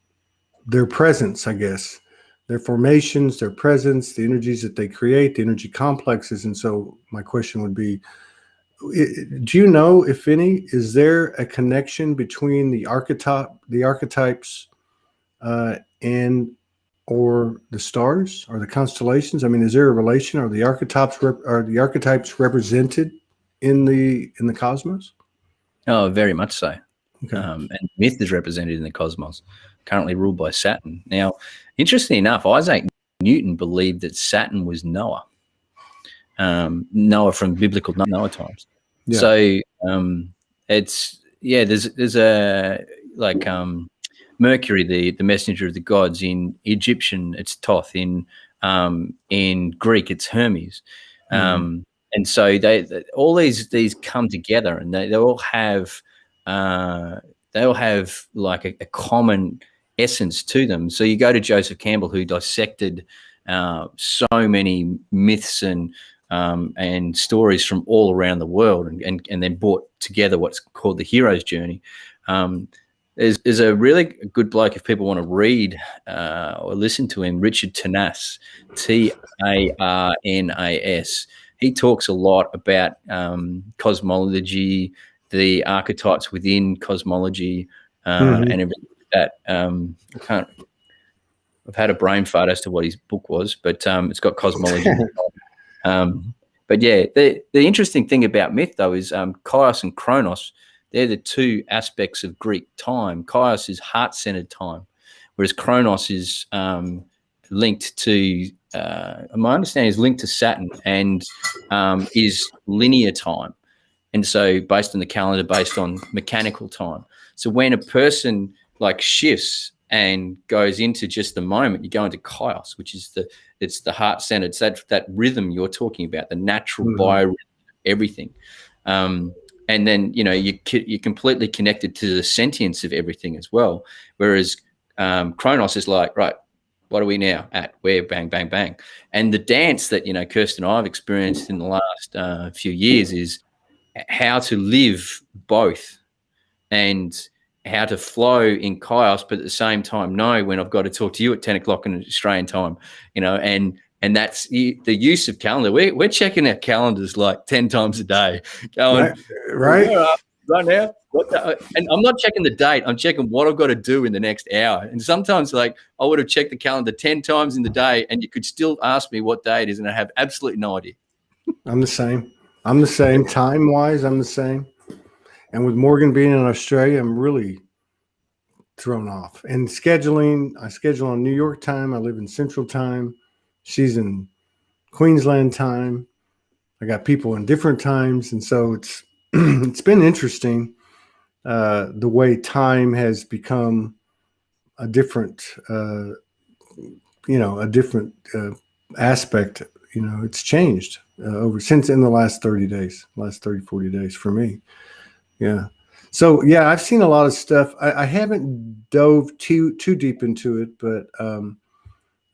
presence, I guess, their formations, their presence, the energies that they create, the energy complexes. And so my question would be, do you know, if any, is there a connection between the archetypes and or the stars or the constellations? I mean, is there a relation? Are the archetypes represented in the cosmos? Oh, very much so. Okay. And myth is represented in the cosmos, currently ruled by Saturn. Now, interestingly enough, Isaac Newton believed that Saturn was Noah. Noah from biblical Noah times. Yeah. So there's a Mercury, the messenger of the gods. In Egyptian, it's Thoth. In Greek, it's Hermes. And so they all these come together, and they all have like a common essence to them. So you go to Joseph Campbell, who dissected so many myths and stories from all around the world, and then brought together what's called the hero's journey. There's a really good bloke, if people want to read or listen to him, Richard Tarnas, Tarnas. He talks a lot about cosmology, the archetypes within cosmology, and everything like that. I've had a brain fart as to what his book was, but it's got cosmology. But yeah, the interesting thing about myth, though, is Kairos and Kronos They're the two aspects of Greek time. Kaios is heart-centered time, whereas Chronos is linked to, my understanding is linked to Saturn and is linear time. And so based on the calendar, based on mechanical time. So when a person like shifts and goes into just the moment, you go into Kaios, which is it's the heart-centered. It's that rhythm you're talking about, the natural biorhythm, everything. And then, you know, you're completely connected to the sentience of everything as well. Whereas Chronos is like, right, what are we now at? Where? Bang, bang, bang. And the dance that, you know, Kirsten and I have experienced in the last few years is how to live both and how to flow in Kaios, but at the same time know when I've got to talk to you at 10 o'clock in Australian time, you know, and that's the use of calendar. We're checking our calendars like 10 times a day, going right now. And I'm not checking the date. I'm checking what I've got to do in the next hour. And sometimes, like, I would have checked the calendar 10 times in the day, and you could still ask me what day it is, and I have absolutely no idea. I'm the same. Time-wise, I'm the same. And with Morgan being in Australia, I'm really thrown off. And scheduling, I schedule on New York time. I live in Central time. She's in Queensland time. I got people in different times. And so it's it's been interesting the way time has become a different, aspect. You know, it's changed since in the last 30 days, 40 days for me. Yeah. So, yeah, I've seen a lot of stuff. I haven't dove too deep into it, but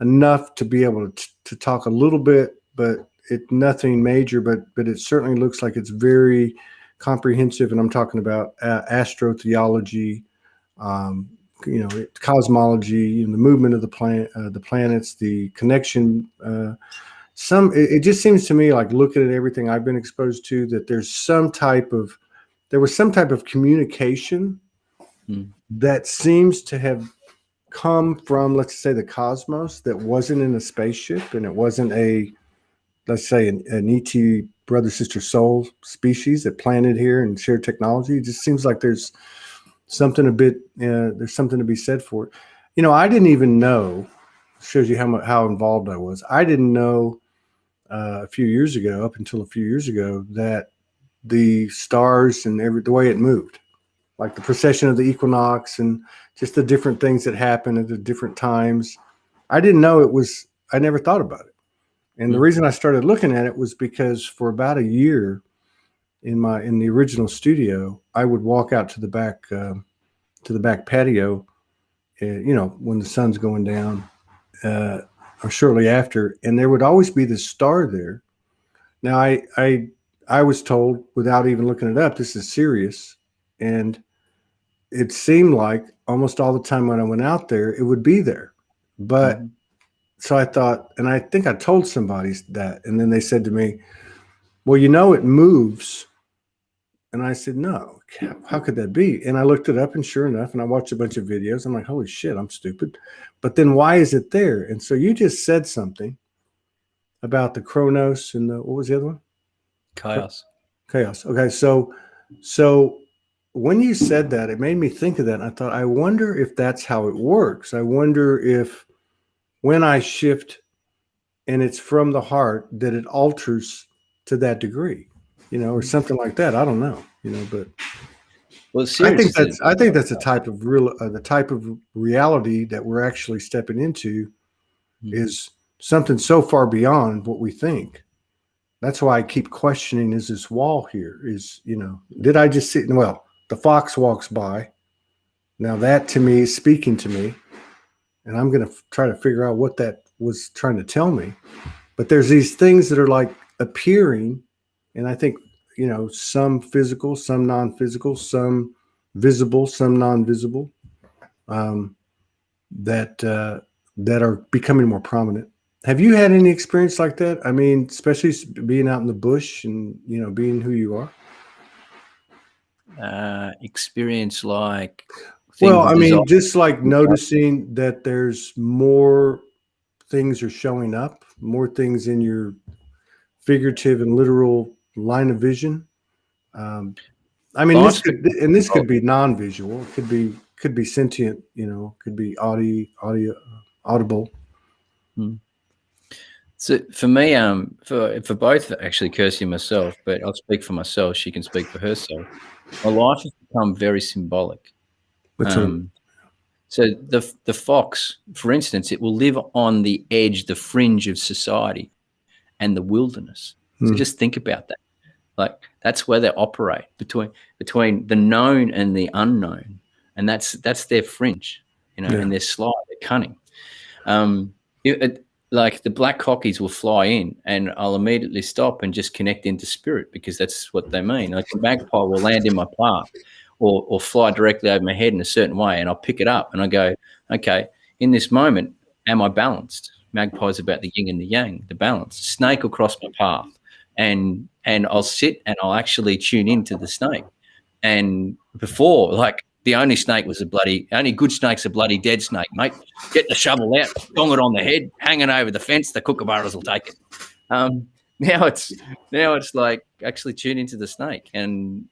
enough to be able to talk a little bit, but nothing major, but it certainly looks like it's very comprehensive. And I'm talking about astrotheology, cosmology, and the movement of the planets, the connection. It just seems to me, like, looking at everything I've been exposed to, that there was some type of communication that seems to have come from, let's say, the cosmos, that wasn't in a spaceship, and it wasn't let's say an ET brother sister soul species that planted here and shared technology. It just seems like there's something there's something to be said for it. You know, I didn't even know. Shows you how involved I was. I didn't know up until a few years ago, that the stars and the way it moved, like the precession of the equinox and just the different things that happen at the different times. I didn't know it was. I never thought about it. And the reason I started looking at it was because for about a year in the original studio, I would walk out to the back patio, when the sun's going down, or shortly after, and there would always be this star there. Now, I was told, without even looking it up, this is serious, and it seemed like almost all the time when I went out there, it would be there. But so I thought, and I think I told somebody that, and then they said to me, well, it moves. And I said, no, how could that be? And I looked it up, and sure enough, and I watched a bunch of videos. I'm like, holy shit, I'm stupid. But then why is it there? And so you just said something about the Chronos and what was the other one? Chaos. Okay. So when you said that, it made me think of that. And I thought, I wonder if that's how it works. I wonder if when I shift and it's from the heart, that it alters to that degree, or something like that. I don't know, but well, I think that's the type of reality that we're actually stepping into is something so far beyond what we think. That's why I keep questioning, is this wall here? Did I just see? Well, the fox walks by. Now that to me is speaking to me, and I'm going to try to figure out what that was trying to tell me. But there's these things that are like appearing, and I think, some physical, some non-physical, some visible, some non-visible, that are becoming more prominent. Have you had any experience like that? I mean, especially being out in the bush and, being who you are? Experience like... Well, I mean, just like noticing that there's more things are showing up, more things in your figurative and literal line of vision. I mean, Life's this could be non-visual. It could be sentient. Could be audible. So for me, for both actually, Kirsty and myself, but I'll speak for myself. She can speak for herself. My life has become very symbolic. So the fox, for instance, it will live on the edge, the fringe of society and the wilderness. So just think about that. Like that's where they operate between the known and the unknown, and that's their fringe, and they're sly, they're cunning. Like the black cockies will fly in, and I'll immediately stop and just connect into spirit because that's what they mean. Like a magpie will land in my path, or fly directly over my head in a certain way, and I'll pick it up and I go, okay, in this moment, am I balanced? Magpie's about the yin and the yang, the balance. Snake will cross my path, and I'll sit and I'll actually tune into the snake. And before, like the only good snake's a bloody dead snake, mate. Get the shovel out, dong it on the head, hanging over the fence. The kookaburras will take it. Now it's like actually tune into the snake and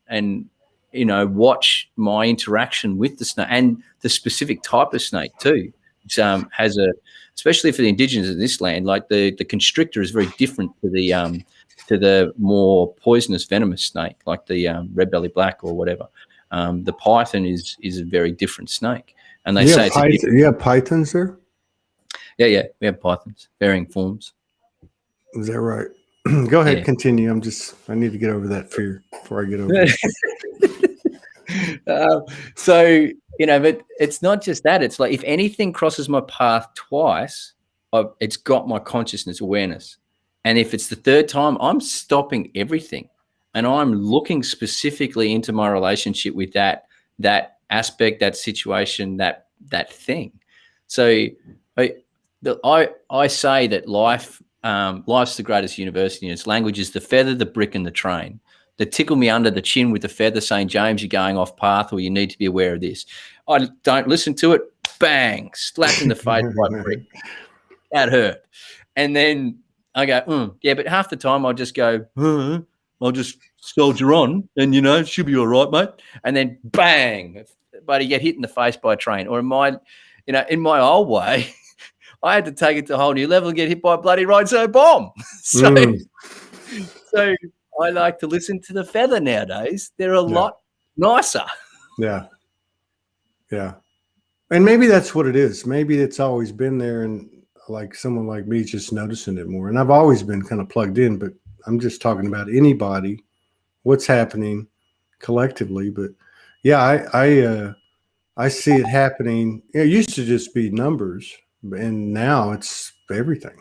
watch my interaction with the snake and the specific type of snake too. Which has especially for the indigenous of this land, like the constrictor is very different to the more poisonous venomous snake, like the red belly black or whatever. The python is a very different snake, and they say you have pythons there. Yeah, we have pythons, varying forms. Is that right? Go ahead, continue. I need to get over that fear before I get over it. So but it's not just that. It's like if anything crosses my path twice, it's got my consciousness awareness, and if it's the third time, I'm stopping everything. And I'm looking specifically into my relationship with that aspect, that situation, that thing. So I say that life's the greatest university, and its language is the feather, the brick, and the train. The tickle me under the chin with the feather saying, James, you're going off path, or you need to be aware of this. I don't listen to it. Bang, slap in the face by brick. That hurt. And then I go, yeah, but half the time I'll just go, I'll just soldier on and, it should be all right, mate. And then bang, but you get hit in the face by a train. Or in my old way, I had to take it to a whole new level and get hit by a bloody rhino bomb. So I like to listen to the feather nowadays. They're a lot nicer. Yeah. Yeah. And maybe that's what it is. Maybe it's always been there, and like someone like me just noticing it more. And I've always been kind of plugged in, but I'm just talking about anybody, what's happening collectively. But yeah, I see it happening. It used to just be numbers, and now it's everything.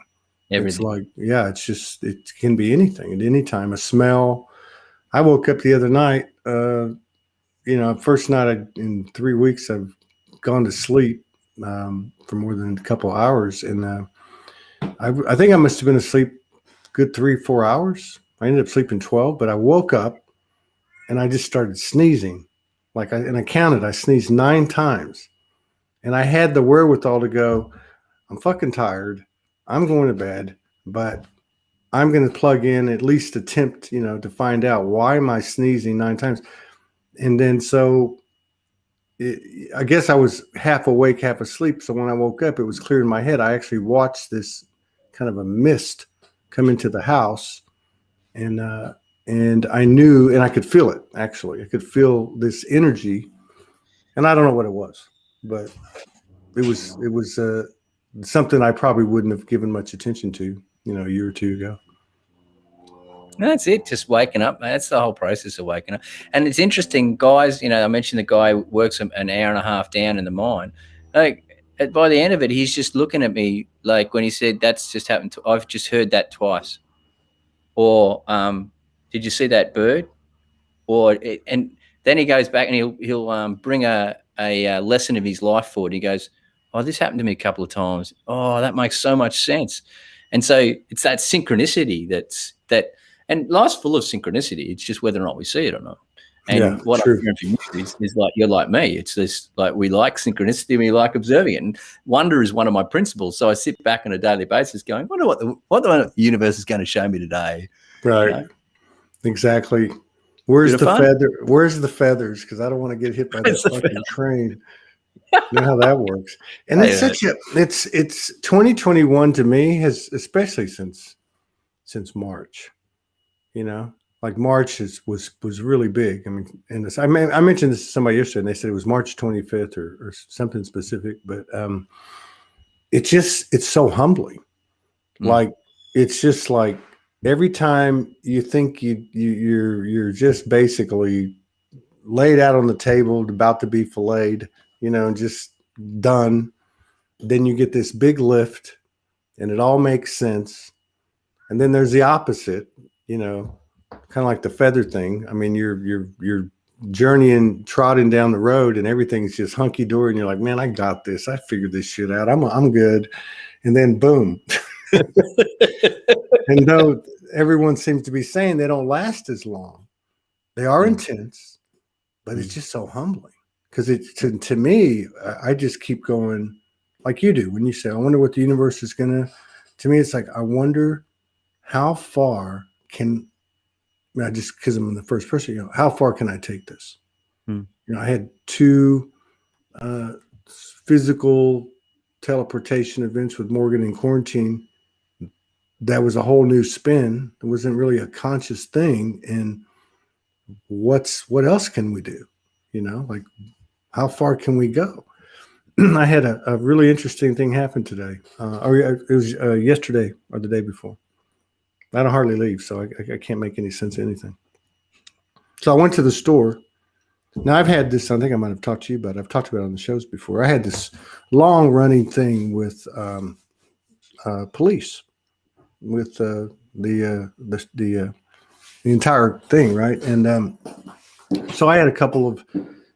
It's like, it can be anything at any time. A smell. I woke up the other night, first night in 3 weeks I've gone to sleep for more than a couple of hours. And I think I must have been asleep good 3-4 hours. I ended up sleeping 12, but I woke up and I just started sneezing. And I counted, I sneezed 9 times. And I had the wherewithal to go, I'm fucking tired. I'm going to bed, but I'm going to plug in, at least attempt, to find out why am I sneezing 9 times. And then I guess I was half awake, half asleep. So when I woke up, it was clear in my head. I actually watched this kind of a mist come into the house, and I knew, and I could feel it. Actually, I could feel this energy, and I don't know what it was, but it was something I probably wouldn't have given much attention to, a year or two ago. That's it, just waking up. That's the whole process of waking up. And it's interesting, guys, I mentioned the guy who works an hour and a half down in the mine. Like, by the end of it, he's just looking at me like when he said, that's just happened I've just heard that twice. Or, did you see that bird? And then he goes back and he'll bring a lesson of his life forward. He goes, oh, this happened to me a couple of times. Oh, that makes so much sense. And so it's that synchronicity and life's full of synchronicity. It's just whether or not we see it or not. And what I'm hearing from you is like, you're like me. It's this, like, we like synchronicity and we like observing it. And wonder is one of my principles. So I sit back on a daily basis going, wonder what the universe is going to show me today. Right. Exactly. Where's Bit the of fun. feather? Where's the feathers? Because I don't want to get hit by that fucking train. You know how that works. And it's it's 2021 to me has, especially since March, you know, like March was really big. I mean, and this, I mentioned this to somebody yesterday and they said it was March 25th or something specific, but it's so humbling. Like, it's just like every time you think you're just basically laid out on the table, about to be filleted, you know, just done. Then you get this big lift and it all makes sense. And then there's the opposite, you know, kind of like the feather thing. I mean, you're journeying, trotting down the road and everything's just hunky dory. And you're like, man, I got this. I figured this shit out. I'm good. And then boom. And though everyone seems to be saying they don't last as long, they are intense, but it's just so humbling. Because it to me, I just keep going like you do when you say, I wonder what the universe is going to me, it's like, I wonder how far can, just because I'm in the first person, you know, how far can I take this? You know, I had 2 physical teleportation events with Morgan in quarantine. That was a whole new spin. It wasn't really a conscious thing. And what else can we do? You know, like, how far can we go? I had a really interesting thing happen today. Or it was yesterday or the day before. I don't hardly leave, so I can't make any sense of anything. So I went to the store. Now, I've had this, I think I might have talked to you about it. I've talked about it on the shows before. I had this long running thing with police, with the entire thing, right? And so I had a couple of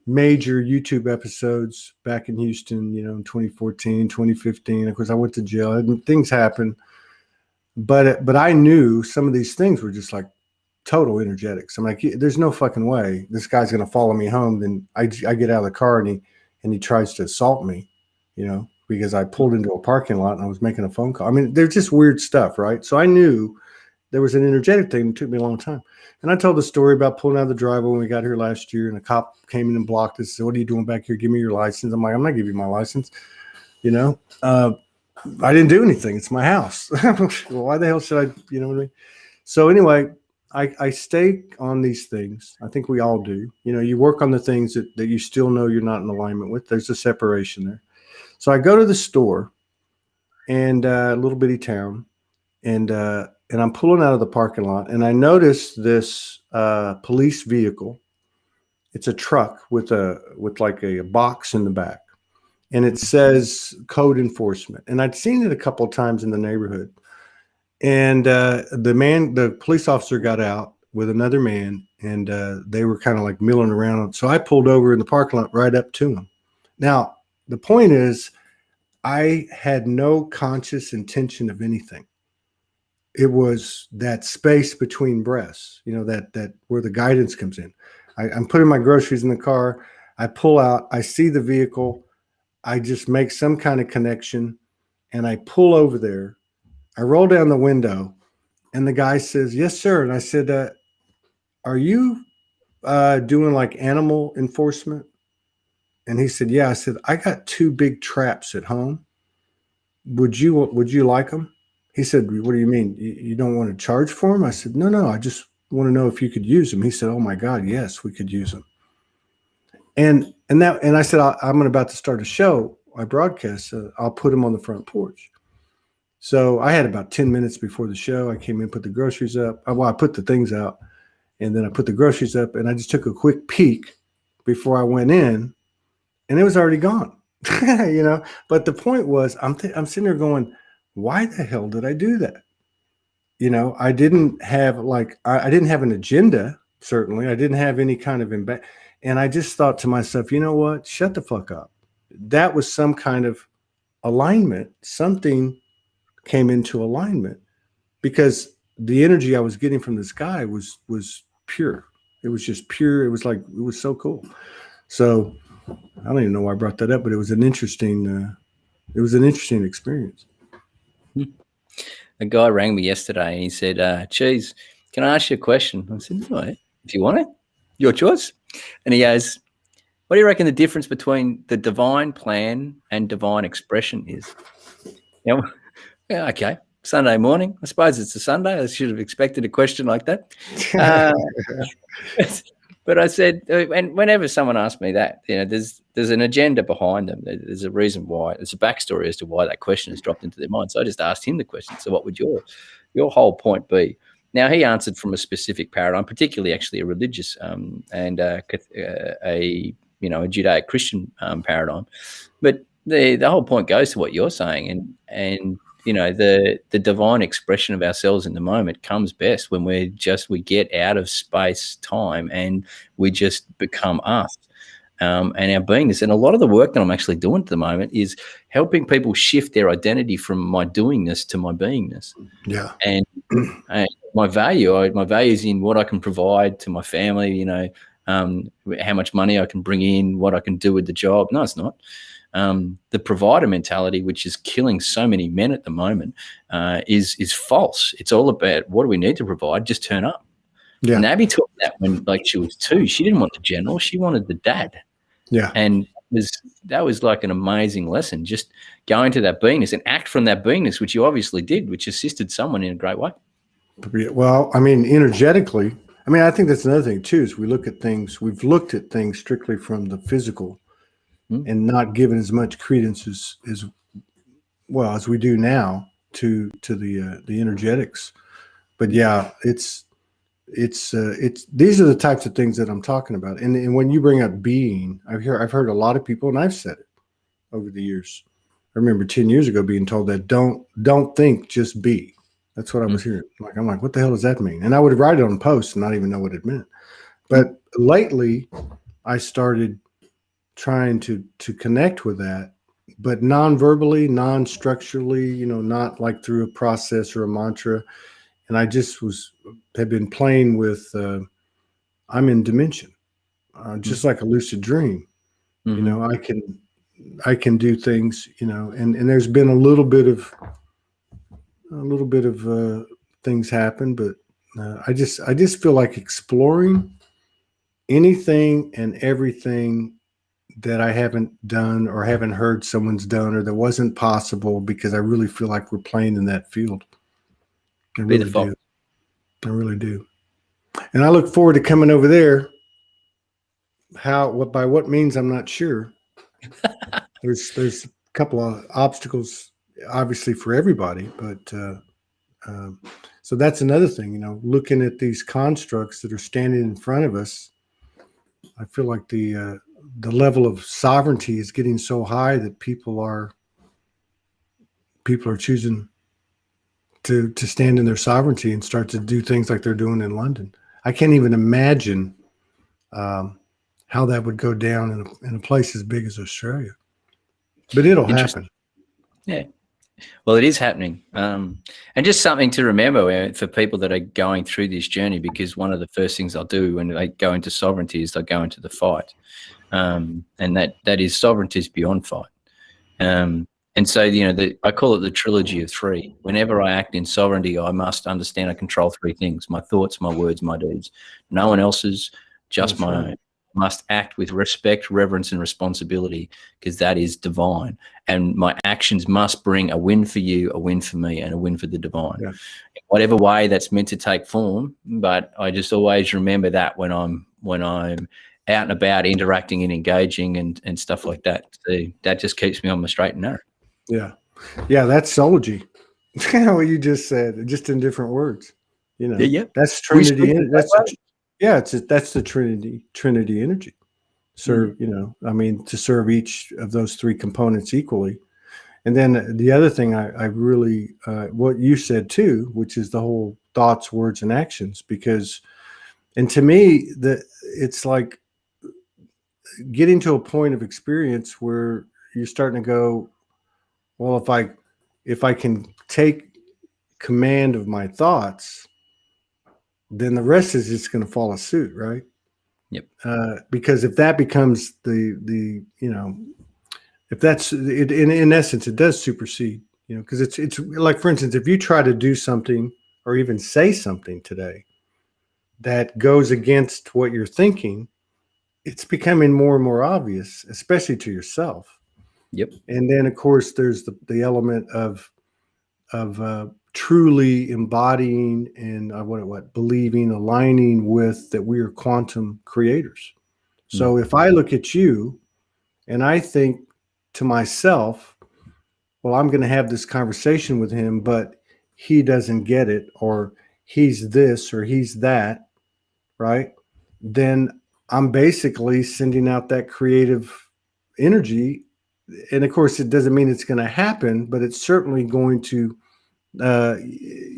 major YouTube episodes back in Houston, you know, in 2014, 2015. Of course, I went to jail and things happened, but I knew some of these things were just like total energetics. I'm like, there's no fucking way this guy's going to follow me home. Then I get out of the car and he tries to assault me, you know, because I pulled into a parking lot and I was making a phone call. I mean, they're just weird stuff, right? So I knew there was an energetic thing. It took me a long time. And I told the story about pulling out of the driveway when we got here last year, and a cop came in and blocked us. Said, "What are you doing back here? Give me your license." I'm like, "I'm not giving you my license." You know, I didn't do anything. It's my house. Well, why the hell should I? You know what I mean? So anyway, I stay on these things. I think we all do. You know, you work on the things that you still know you're not in alignment with. There's a separation there. So I go to the store, and a little bitty town, and I'm pulling out of the parking lot, and I notice this police vehicle. It's a truck with like a box in the back, and it says code enforcement. And I'd seen it a couple of times in the neighborhood. And the police officer got out with another man, and they were kind of like milling around. So I pulled over in the parking lot right up to him. Now, the point is, I had no conscious intention of anything. It was that space between breaths, you know, that where the guidance comes in. I'm putting my groceries in the car. I pull out. I see the vehicle. I just make some kind of connection, and I pull over there. I roll down the window, and the guy says, "Yes, sir." And I said, "Are you doing like animal enforcement?" And he said, "Yeah." I said, "I got 2 big traps at home. Would you like them?" He said, "What do you mean? You don't want to charge for them?" I said, No. I just want to know if you could use them." He said, "Oh my God, yes, we could use them." And I said, "I'm about to start a show. I broadcast. I'll put them on the front porch." So I had about 10 minutes before the show. I came in, put the groceries up. I put the things out, and then I put the groceries up, and I just took a quick peek before I went in, and it was already gone. You know. But the point was, I'm sitting there going, why the hell did I do that? You know, I didn't have I didn't have an agenda. Certainly, I didn't have any kind of and I just thought to myself, you know what? Shut the fuck up. That was some kind of alignment. Something came into alignment because the energy I was getting from this guy was pure. It was just pure. It was like, it was so cool. So I don't even know why I brought that up, but it was an interesting experience. A guy rang me yesterday and he said, "Cheese, can I ask you a question?" I said, "No, if you want it." Your choice. And he goes, what do you reckon the difference between the divine plan and divine expression is? Yeah, okay. Sunday morning. I suppose it's a Sunday. I should have expected a question like that. But I said, and whenever someone asks me that, there's an agenda behind them. There's a reason why. There's a backstory as to why that question has dropped into their mind. So I just asked him the question. So what would your whole point be? Now, he answered from a specific paradigm, particularly actually a religious and a Judeo-Christian paradigm. But the whole point goes to what you're saying, and the divine expression of ourselves in the moment comes best when we get out of space, time, and we just become us. And our beingness. And a lot of the work that I'm actually doing at the moment is helping people shift their identity from my doingness to my beingness. Yeah. And my value is in what I can provide to my family, how much money I can bring in, what I can do with the job. No, it's not. The provider mentality, which is killing so many men at the moment, is false. It's all about what do we need to provide? Just turn up. Yeah. And Abby taught that when she was 2. She didn't want the general. She wanted the dad. Yeah. And that was like an amazing lesson, just going to that beingness and act from that beingness, which you obviously did, which assisted someone in a great way. Well, I mean, energetically, I think that's another thing too, is we've looked at things strictly from the physical and not given as much credence as we do now to the energetics. But yeah, it's these are the types of things that I'm talking about. And when you bring up being, I've heard a lot of people, and I've said it over the years. I remember 10 years ago being told that don't think, just be. That's what I was hearing. I'm like, what the hell does that mean? And I would write it on posts and not even know what it meant. But lately, I started trying to connect with that, but non-verbally, non-structurally, not like through a process or a mantra. And I just have been playing with, I'm in dimension, just like a lucid dream. I can do things, and there's been a little bit of things happen, but I just feel like exploring anything and everything that I haven't done or haven't heard someone's done or that wasn't possible, because I really feel like we're playing in that field. I really do. And I look forward to coming over there. By what means, I'm not sure. There's a couple of obstacles, obviously, for everybody, but so that's another thing, looking at these constructs that are standing in front of us. I feel like the level of sovereignty is getting so high that people are choosing to stand in their sovereignty and start to do things like they're doing in London. I can't even imagine how that would go down in a place as big as Australia, but it'll happen. Yeah. Well, it is happening. And just something to remember for people that are going through this journey, because one of the first things I'll do when they go into sovereignty is they'll go into the fight. And that is sovereignty is beyond fight. And so, I call it the trilogy of 3. Whenever I act in sovereignty, I must understand I control 3 things: my thoughts, my words, my deeds. No one else's, just my own. I must act with respect, reverence, and responsibility, because that is divine. And my actions must bring a win for you, a win for me, and a win for the divine. Yeah. In whatever way that's meant to take form. But I just always remember that when I'm out and about interacting and engaging and stuff like that. So that just keeps me on my straight and narrow. Yeah. Yeah, that's Soulogy. What you just said, just in different words. Yeah. That's Trinity. That's the Trinity energy. Serve, to serve each of those 3 components equally. And then the other thing I really, what you said too, which is the whole thoughts, words, and actions, and to me, it's like getting to a point of experience where you're starting to go, well, if I can take command of my thoughts, then the rest is just going to follow suit, right? Yep. Because if that becomes if that's it, in essence, it does supersede, because it's like, for instance, if you try to do something or even say something today that goes against what you're thinking, it's becoming more and more obvious, especially to yourself. Yep. And then, of course, there's the element of truly embodying and what believing, aligning with that we are quantum creators. So if I look at you and I think to myself, well, I'm going to have this conversation with him, but he doesn't get it, or he's this or he's that, right? Then I'm basically sending out that creative energy. And of course, it doesn't mean it's going to happen, but it's certainly going to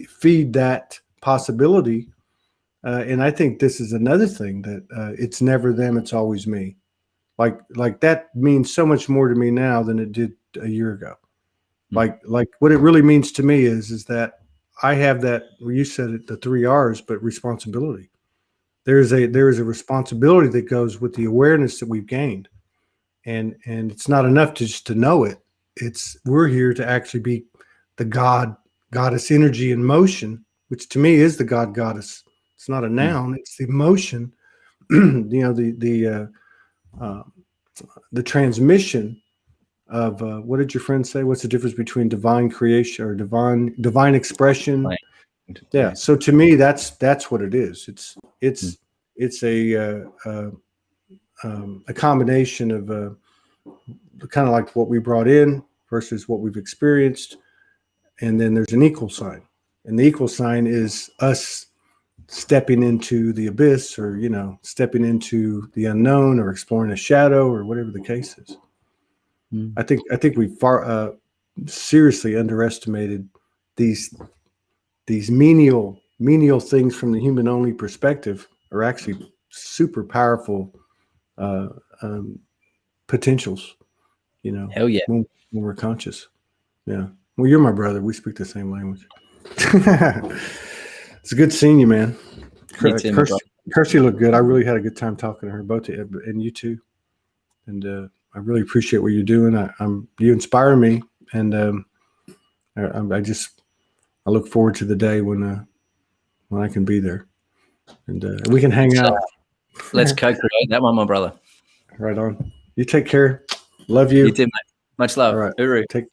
feed that possibility. And I think this is another thing that it's never them, it's always me. Like that means so much more to me now than it did a year ago. Like what it really means to me is that I have that, well, you said it, the 3 R's, but responsibility. There is a responsibility that goes with the awareness that we've gained. And it's not enough just to know it. We're here to actually be the goddess energy in motion, which to me is the goddess. It's not a noun, it's the emotion, the transmission of what did your friend say? What's the difference between divine creation or divine expression? Right. Yeah. So to me, that's what it is. It's a combination of kind of like what we brought in versus what we've experienced, and then there's an equal sign, and the equal sign is us stepping into the abyss, or stepping into the unknown, or exploring a shadow, or whatever the case is. I think we far seriously underestimated these menial things from the human only perspective are actually super powerful potentials. Hell yeah, when we're conscious. Yeah. Well, you're my brother. We speak the same language. It's good seeing you, man. Kirsty looked good. I really had a good time talking to her, both of you, and you too. And I really appreciate what you're doing. You inspire me, and I look forward to the day when I can be there, and we can hang out. Let's co-create that one, my brother. Right on. You take care. Love you. You too, mate. Much love. All right. Uru. Take